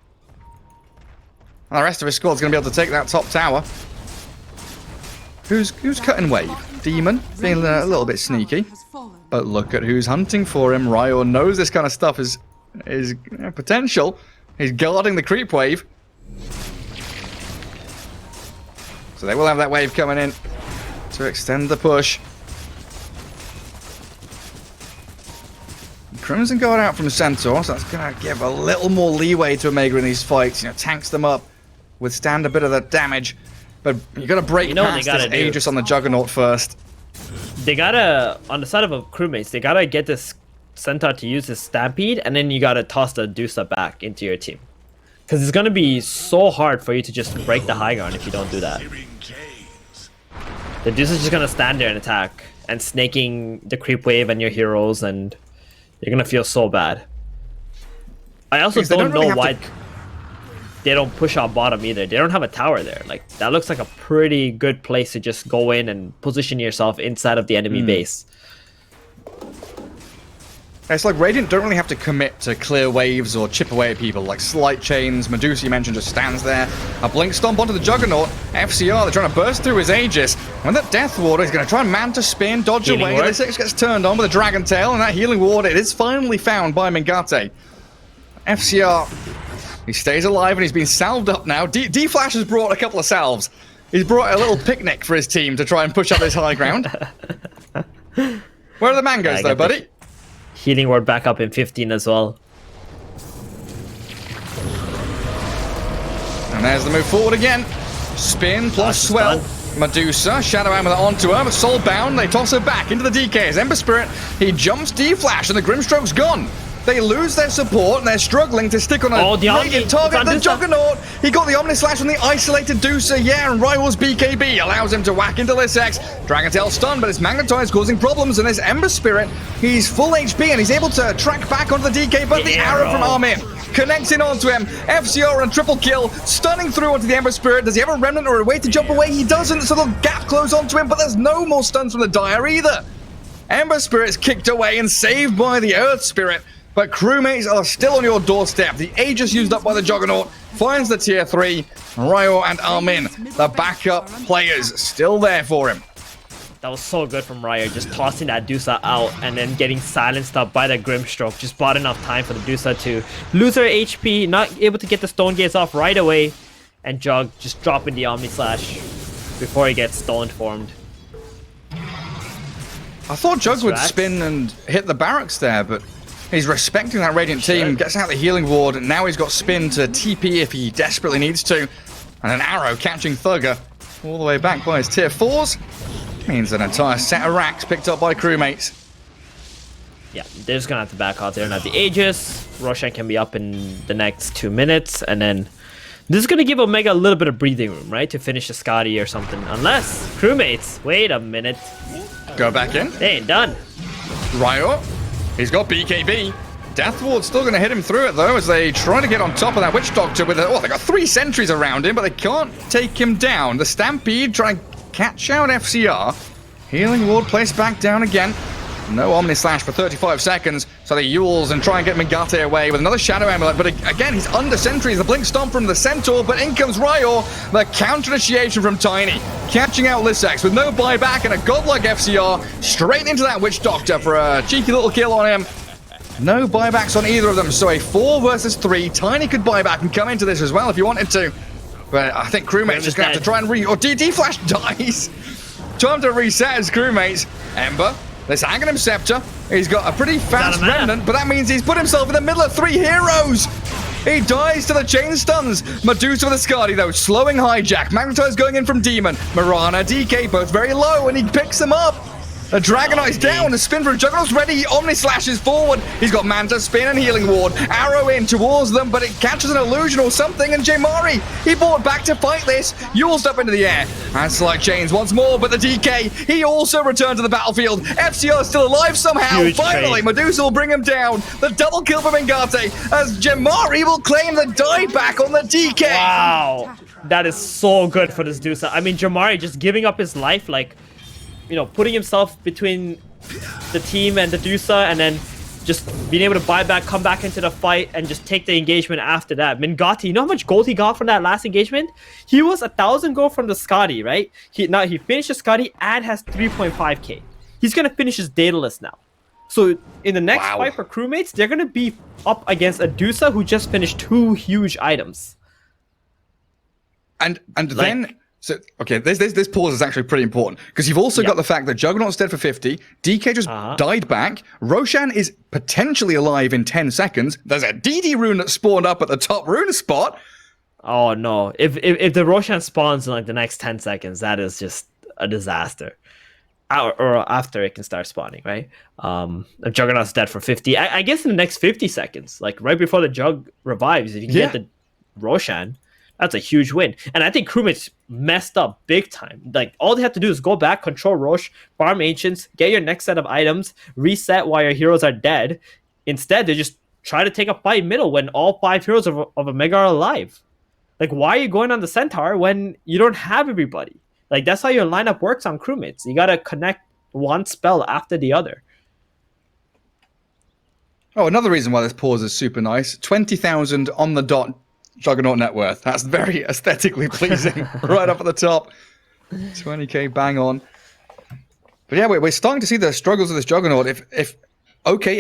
And the rest of his squad's going to be able to take that top tower. Who's cutting wave? Demon, being a little bit sneaky. Has fallen. But look at who's hunting for him. Ryo knows this kind of stuff is potential. He's guarding the creep wave. So they will have that wave coming in to extend the push. Crimson Guard out from Centaur, so that's going to give a little more leeway to Omega in these fights. Tanks them up, withstand a bit of the damage. But you got to break You know what past they gotta this do? Aegis on the Juggernaut first. They gotta, on the side of a crewmates, they gotta get this Centaur to use his Stampede, and then you gotta toss the Dusa back into your team. Because it's gonna be so hard for you to just break the high ground if you don't do that. The Dusa's just gonna stand there and attack, and snaking the creep wave and your heroes, and you're gonna feel so bad. I also Because they don't don't really know have why to- they don't push out bottom either. They don't have a tower there. Like, that looks like a pretty good place to just go in and position yourself inside of the enemy base. It's like Radiant don't really have to commit to clear waves or chip away at people. Like Slight Chains, Medusa you mentioned just stands there. A Blink Stomp onto the Juggernaut. FCR, they're trying to burst through his Aegis. When that Death Ward is going to try and Manta spin, dodge Healing away. Ward. The 6 gets turned on with a Dragon Tail, and that Healing Ward, it is finally found by Mingate. FCR, he stays alive and he's been salved up now. D-Flash has brought a couple of salves. He's brought a little picnic for his team to try and push up this high ground. Where are the mangoes I though, get the- buddy? Healing ward back up in 15 as well. And there's the move forward again. Spin plus she's swell. done. Medusa, Shadow Hammer onto her, but soul bound. They toss her back into the DKs. Ember Spirit, he jumps D-Flash, and the Grimstroke's gone. They lose their support and they're struggling to stick on a the radiant target. The Juggernaut, he got the Omni Slash on the isolated Deucer, yeah, and Rival's BKB allows him to whack into Lissex. Dragontail stunned, but it's magnetized, causing problems, and this Ember Spirit, he's full HP and he's able to track back onto the DK, but the arrow from Armin connecting onto him. FCR and triple kill, stunning through onto the Ember Spirit. Does he have a remnant or a way to jump away? He doesn't, so the gap close onto him, but there's no more stuns from the Dire either. Ember Spirit's kicked away and saved by the Earth Spirit, but Crewmates are still on your doorstep. The Aegis used up by the Juggernaut finds the tier 3. Ryo and Armin, the backup players, still there for him. That was so good from Ryo, just tossing that Deucer out and then getting silenced up by the Grimstroke. Just bought enough time for the Deucer to lose her HP, not able to get the Stone Gaze off right away, and Jug just dropping the Omni Slash before he gets Stone Formed. I thought Jug would spin and hit the barracks there, but he's respecting that Radiant team, gets out the healing ward, and now he's got spin to TP if he desperately needs to. And an arrow catching Thugger all the way back by his tier 4s. Means an entire set of racks picked up by Crewmates. Yeah, they're just gonna have to back out there and have the Aegis. Roshan can be up in the next 2 minutes, and then this is gonna give Omega a little bit of breathing room, right? To finish the Scotty or something. Unless, Crewmates, wait a minute. Go back in. They ain't done. Ryo, he's got BKB. Death Ward's still going to hit him through it, though, as they try to get on top of that Witch Doctor with they got 3 sentries around him, but they can't take him down. The Stampede trying to catch out FCR. Healing Ward placed back down again. No Omni Slash for 35 seconds, so they Yules and try and get Mingate away with another Shadow Amulet, but again, he's under sentries. The Blink Stomp from the Centaur, but in comes Ryo. The counter-initiation from Tiny, catching out Lissex with no buyback and a godlike FCR, straight into that Witch Doctor for a cheeky little kill on him. No buybacks on either of them, so a 4 versus 3. Tiny could buy back and come into this as well if you wanted to. But I think Crewmates just going to have to try and DD Flash dies. Time to reset his Crewmates. Ember, this Aghanim Scepter. He's got a pretty fast remnant, but that means he's put himself in the middle of 3 heroes. He dies to the chain stuns. Medusa with a Skadi, though, slowing Hijack. Magnetize going in from Demon. Mirana, DK, both very low, and he picks them up. The Dragonite's down, the spin from Juggernaut's ready, Omni slashes forward, he's got Manta, spin and healing ward, arrow in towards them, but it catches an illusion or something, and Jemari, he brought back to fight this, Yule's up into the air, and Slight Chains once more, but the DK, he also returned to the battlefield, FCR still alive somehow, Huge finally, trade. Medusa will bring him down, the double kill from Mingate, as Jemari will claim the dieback on the DK. Wow, that is so good for this Deucer. I mean, Jamari just giving up his life, like, you know, putting himself between the team and the Deucer, and then just being able to buy back, come back into the fight, and just take the engagement after that. Mingate, you know how much gold he got from that last engagement? He was 1,000 gold from the Scotty, right? He finished the Scotty and has 3.5k. He's gonna finish his Daedalus now. So in the next fight for Crewmates, they're gonna be up against a Deucer who just finished 2 huge items. And then. So, okay, this pause is actually pretty important, because you've also got the fact that Juggernaut's dead for 50, DK just died back, Roshan is potentially alive in 10 seconds, there's a DD rune that spawned up at the top rune spot. Oh no, if the Roshan spawns in like the next 10 seconds, that is just a disaster. Or after it can start spawning, right? If Juggernaut's dead for 50, I guess in the next 50 seconds, like right before the Jug revives, if you can get the Roshan, that's a huge win. And I think Crewmates messed up big time. Like, all they have to do is go back, control Roche, farm Ancients, get your next set of items, reset while your heroes are dead. Instead, they just try to take a fight middle when all 5 heroes of Omega are alive. Like, why are you going on the Centaur when you don't have everybody? Like, that's how your lineup works on Crewmates. You gotta connect one spell after the other. Oh, another reason why this pause is super nice. 20,000 on the dot Juggernaut net worth. That's very aesthetically pleasing. Right up at the top. 20k bang on. But yeah, we're starting to see the struggles of this Juggernaut. If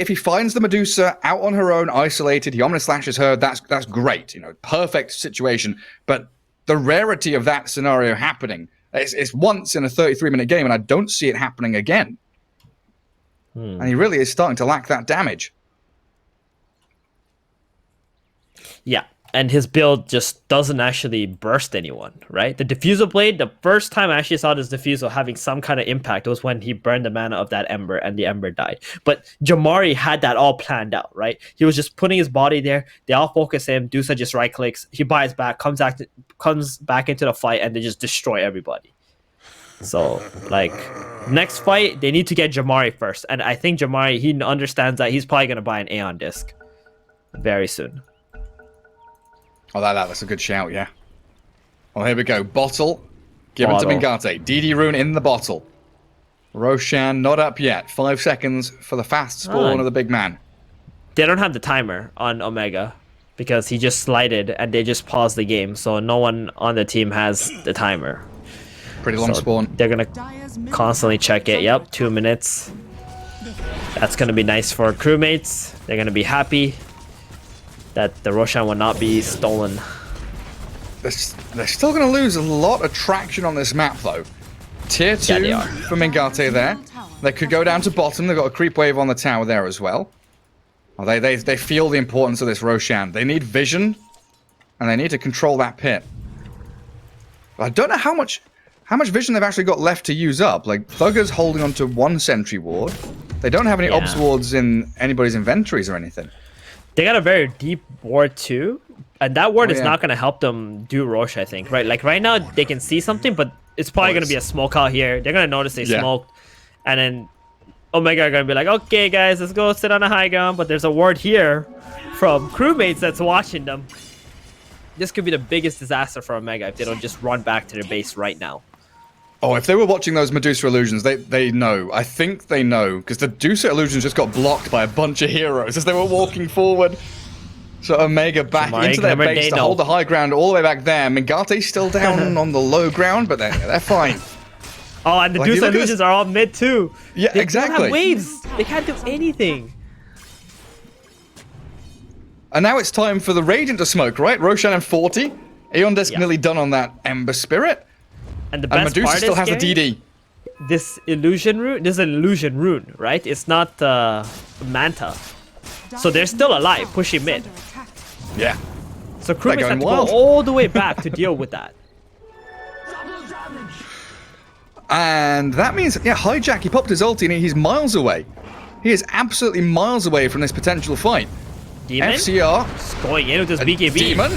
he finds the Medusa out on her own, isolated, he Omni slashes her, that's great. You know, perfect situation. But the rarity of that scenario happening, it's once in a 33-minute game, and I don't see it happening again. And he really is starting to lack that damage. Yeah. and his build just doesn't actually burst anyone, right? The diffusal blade, the first time I actually saw this diffusal having some kind of impact was when he burned the mana of that ember and the ember died. But Jamari had that all planned out, right? He was just putting his body there. They all focus him. Dusa just right clicks. He buys back, comes back into the fight, and they just destroy everybody. So, like, next fight, they need to get Jamari first. And I think Jamari, he understands that he's probably going to buy an Aeon disc very soon. Oh, that's a good shout, yeah. Well, here we go. Bottle given to Mingate. DD rune in the bottle. Roshan not up yet. 5 seconds for the fast spawn of the big man. They don't have the timer on Omega because he just slided and they just paused the game. So no one on the team has the timer. Pretty long spawn. They're going to constantly check it. Yep, 2 minutes. That's going to be nice for crewmates. They're going to be happy that the Roshan will not be stolen. They're still going to lose a lot of traction on this map, though. Tier 2 for Mingate there. They could go down to bottom. They've got a creep wave on the tower there as well. Oh, they feel the importance of this Roshan. They need vision, and they need to control that pit. I don't know how much vision they've actually got left to use up. Like, Thugger's holding on to 1 sentry ward. They don't have any obs wards in anybody's inventories or anything. They got a very deep ward too, and that ward is not going to help them do Rosh, I think, right? Like right now they can see something, but it's probably going to be a smoke out here. They're going to notice they smoked, and then Omega are going to be like, okay guys, let's go sit on a high ground, but there's a ward here from crewmates that's watching them. This could be the biggest disaster for Omega if they don't just run back to their base right now. Oh, if they were watching those Medusa illusions, they know. I think they know, because the Medusa illusions just got blocked by a bunch of heroes as they were walking forward. So Omega back into their base to hold the high ground all the way back there. Mingate's still down on the low ground, but they're fine. Oh, and the Medusa illusions are all mid too. Yeah, exactly. They don't have waves. They can't do anything. And now it's time for the Radiant to smoke, right? Roshan and 40. Aeon Disc nearly done on that Ember Spirit. And the best Medusa part still has a DD. This illusion rune, this is an illusion rune, right? It's not Manta. So they're still alive, pushing mid. Yeah. So crewmates have to go all the way back to deal with that. And that means, Hijack, he popped his ulti and he's miles away. He is absolutely miles away from this potential fight. Demon? FCR. Just going in with this BKB. Demon.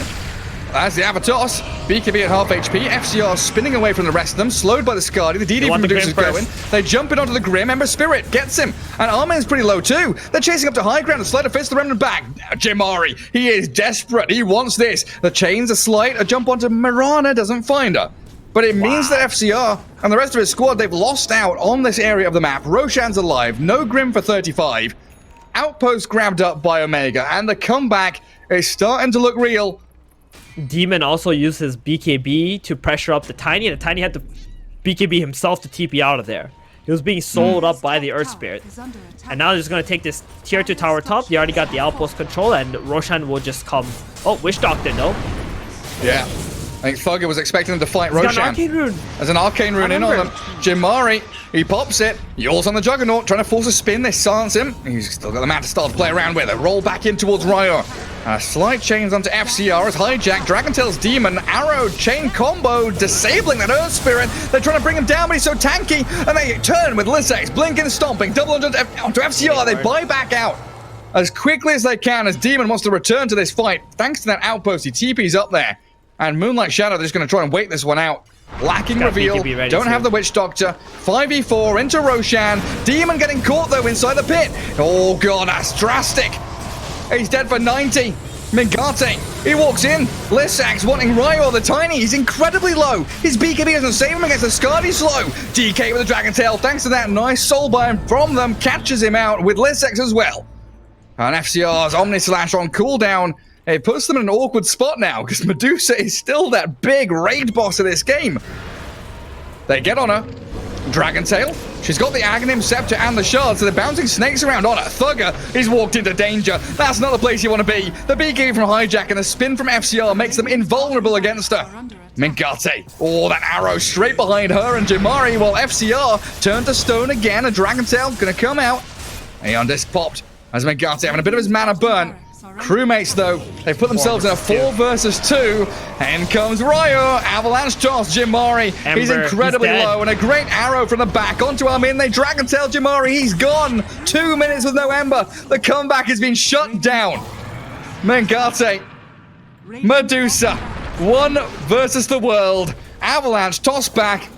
As the Avatos, BKB at half HP, FCR spinning away from the rest of them, slowed by the Skadi, the DD from Medusa's going, they jump in onto the Grim, Ember Spirit gets him, and Armin's pretty low too. They're chasing up to high ground, the Sleight of Fist, the Remnant back. Jamari, he is desperate, he wants this. The chains are slight, a jump onto Mirana, doesn't find her. But it means that FCR and the rest of his squad, they've lost out on this area of the map. Roshan's alive, no Grim for 35. Outpost grabbed up by Omega, and the comeback is starting to look real. Demon also used his BKB to pressure up the Tiny, and the Tiny had to BKB himself to TP out of there. He was being sold up by the Earth Spirit. And now they're just going to take this tier 2 tower top. They already got the outpost control, and Roshan will just come. Oh, Witch Doctor, no. Yeah. I think Thugger was expecting them to fight Roshan. Got an arcane rune. There's an arcane rune in on them. Jamari, he pops it. Yaws on the Juggernaut, trying to force a spin. They silence him. He's still got the map to start to play around with. They roll back in towards Ryo. Slight chains onto FCR as Hijack, Dragontail's Demon, Arrow, chain combo, disabling that Earth Spirit. They're trying to bring him down, but he's so tanky. And they turn with Lissex, blinking, stomping, double onto FCR. They buy back out as quickly as they can as Demon wants to return to this fight. Thanks to that outpost, he TP's up there. And Moonlight Shadow, they're just going to try and wait this one out. Lacking reveal, don't have the Witch Doctor. 5v4 into Roshan. Demon getting caught though inside the pit. Oh god, that's drastic. He's dead for 90. Mingate, he walks in. Lissax wanting Ryo the Tiny. He's incredibly low. His BKB doesn't save him against the Skadi slow. DK with the Dragon Tail, thanks to that nice soul burn from them, catches him out with Lissax as well. And FCR's Omni Slash on cooldown. It puts them in an awkward spot now, because Medusa is still that big raid boss of this game. They get on her. Dragon Tail. She's got the Aghanim Scepter and the Shard, so they're bouncing snakes around on her. Thugger, he's walked into danger. That's not the place you want to be. The BK from Hijack and the spin from FCR makes them invulnerable against her. Mingate. Oh, that arrow straight behind her and Jamari, while FCR turned to stone again. A Dragon Tail gonna come out. Aeon Disc popped. As Mingate having a bit of his mana burn. Crewmates, though, they've put themselves in a 4 versus 2. And comes Ryo. Avalanche toss Jimari. He's Ember, incredibly he's dead. low. And a great arrow from the back onto Armin. They Dragon Tail Jimari. He's gone. 2 minutes with no Ember. The comeback has been shut down. Mengate. Medusa. 1 versus the world. Avalanche toss back.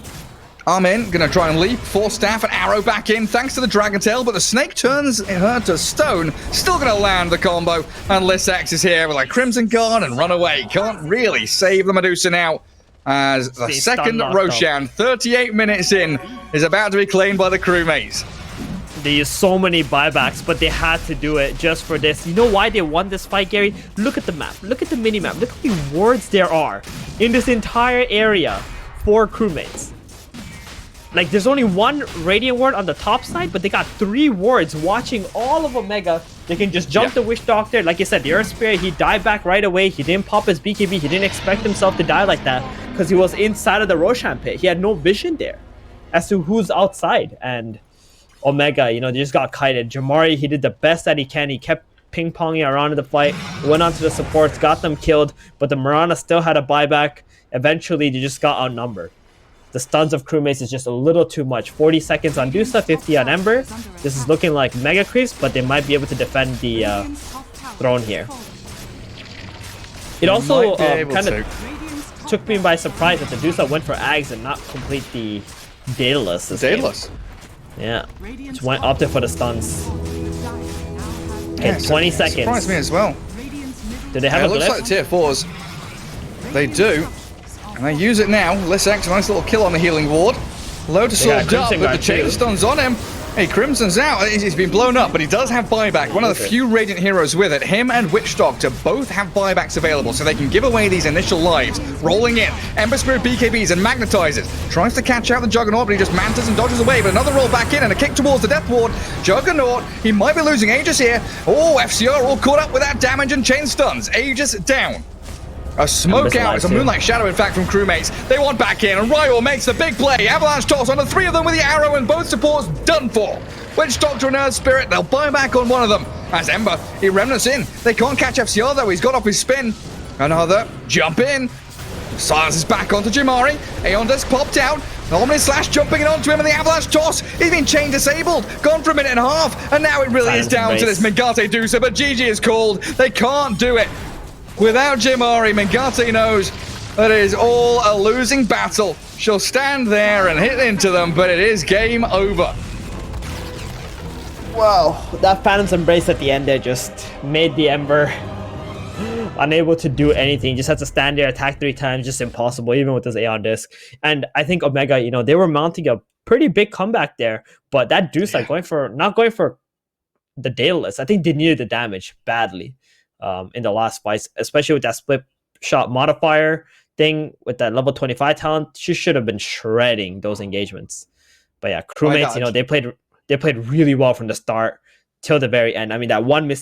Armin gonna try and leap, force staff and arrow back in thanks to the Dragon Tail, but the snake turns her to stone. Still gonna land the combo, and Lissex is here with a Crimson Guard and run away. Can't really save the Medusa now, as the He's second stunned Roshan, 38 minutes in, is about to be claimed by the crewmates. They used so many buybacks, but they had to do it just for this. You know why they won this fight, Gary? Look at the map. Look at the mini-map. Look how many wards there are in this entire area for crewmates. Like, there's only 1 Radiant ward on the top side, but they got 3 wards watching all of Omega. They can just jump the Witch Doctor. Like I said, the Earth Spirit, he died back right away. He didn't pop his BKB. He didn't expect himself to die like that because he was inside of the Roshan pit. He had no vision there as to who's outside. And Omega, you know, they just got kited. Jamari, he did the best that he can. He kept ping-ponging around in the fight, went onto the supports, got them killed, but the Mirana still had a buyback. Eventually, they just got outnumbered. The stuns of crewmates is just a little too much. 40 seconds on Dusa, 50 on Ember. This is looking like mega creeps, but they might be able to defend the throne here. It also kind of took me by surprise that the Dusa went for Ags and not complete the Daedalus. Daedalus. Yeah, just went opted for the stuns. Okay, 20 seconds. Surprised me as well. Do they have It a looks glyph? like the tier 4s. They do. And they use it now. Lissex, a nice little kill on the healing ward. Low to sword up, Crimson but the Guard chain too. stuns on him. Hey, Crimson's out. He's been blown up, but he does have buyback. One of the few Radiant heroes with it. Him and Witch Doctor both have buybacks available, so they can give away these initial lives. Rolling in. Ember Spirit BKBs and magnetizes. Tries to catch out the Juggernaut, but he just mantas and dodges away. But another roll back in and a kick towards the Death Ward. Juggernaut, he might be losing Aegis here. Oh, FCR all caught up with that damage and chain stuns. Aegis down. A smoke out. It's a Moonlight Shadow, in fact, from crewmates. They want back in, and Ryo makes the big play. Avalanche toss on the 3 of them with the arrow, and both supports done for. Witch Doctor and Earth Spirit, they'll buy back on one of them. As Ember, he remnants in. They can't catch FCR, though. He's got off his spin. Another jump in. Silence is back onto Jimari. Aeon Disc popped out. Omni Slash jumping it onto him, and the Avalanche toss. He's been chain disabled. Gone for a minute and a half. And now it really is down to this Mengate Dusa, but GG is called. They can't do it. Without Jimari, Mengate knows that it is all a losing battle. She'll stand there and hit into them, but it is game over. Wow, that Phantom's Embrace at the end there just made the Ember unable to do anything. Just had to stand there, attack 3 times, just impossible, even with this Aeon Disc. And I think Omega, you know, they were mounting a pretty big comeback there, but that Deuce, like, not going for the Daedalus. I think they needed the damage badly. In the last fights, especially with that split shot modifier thing with that level 25 talent, she should have been shredding those engagements. But yeah, crewmates, you know, they played really well from the start till the very end. I mean, that one mistake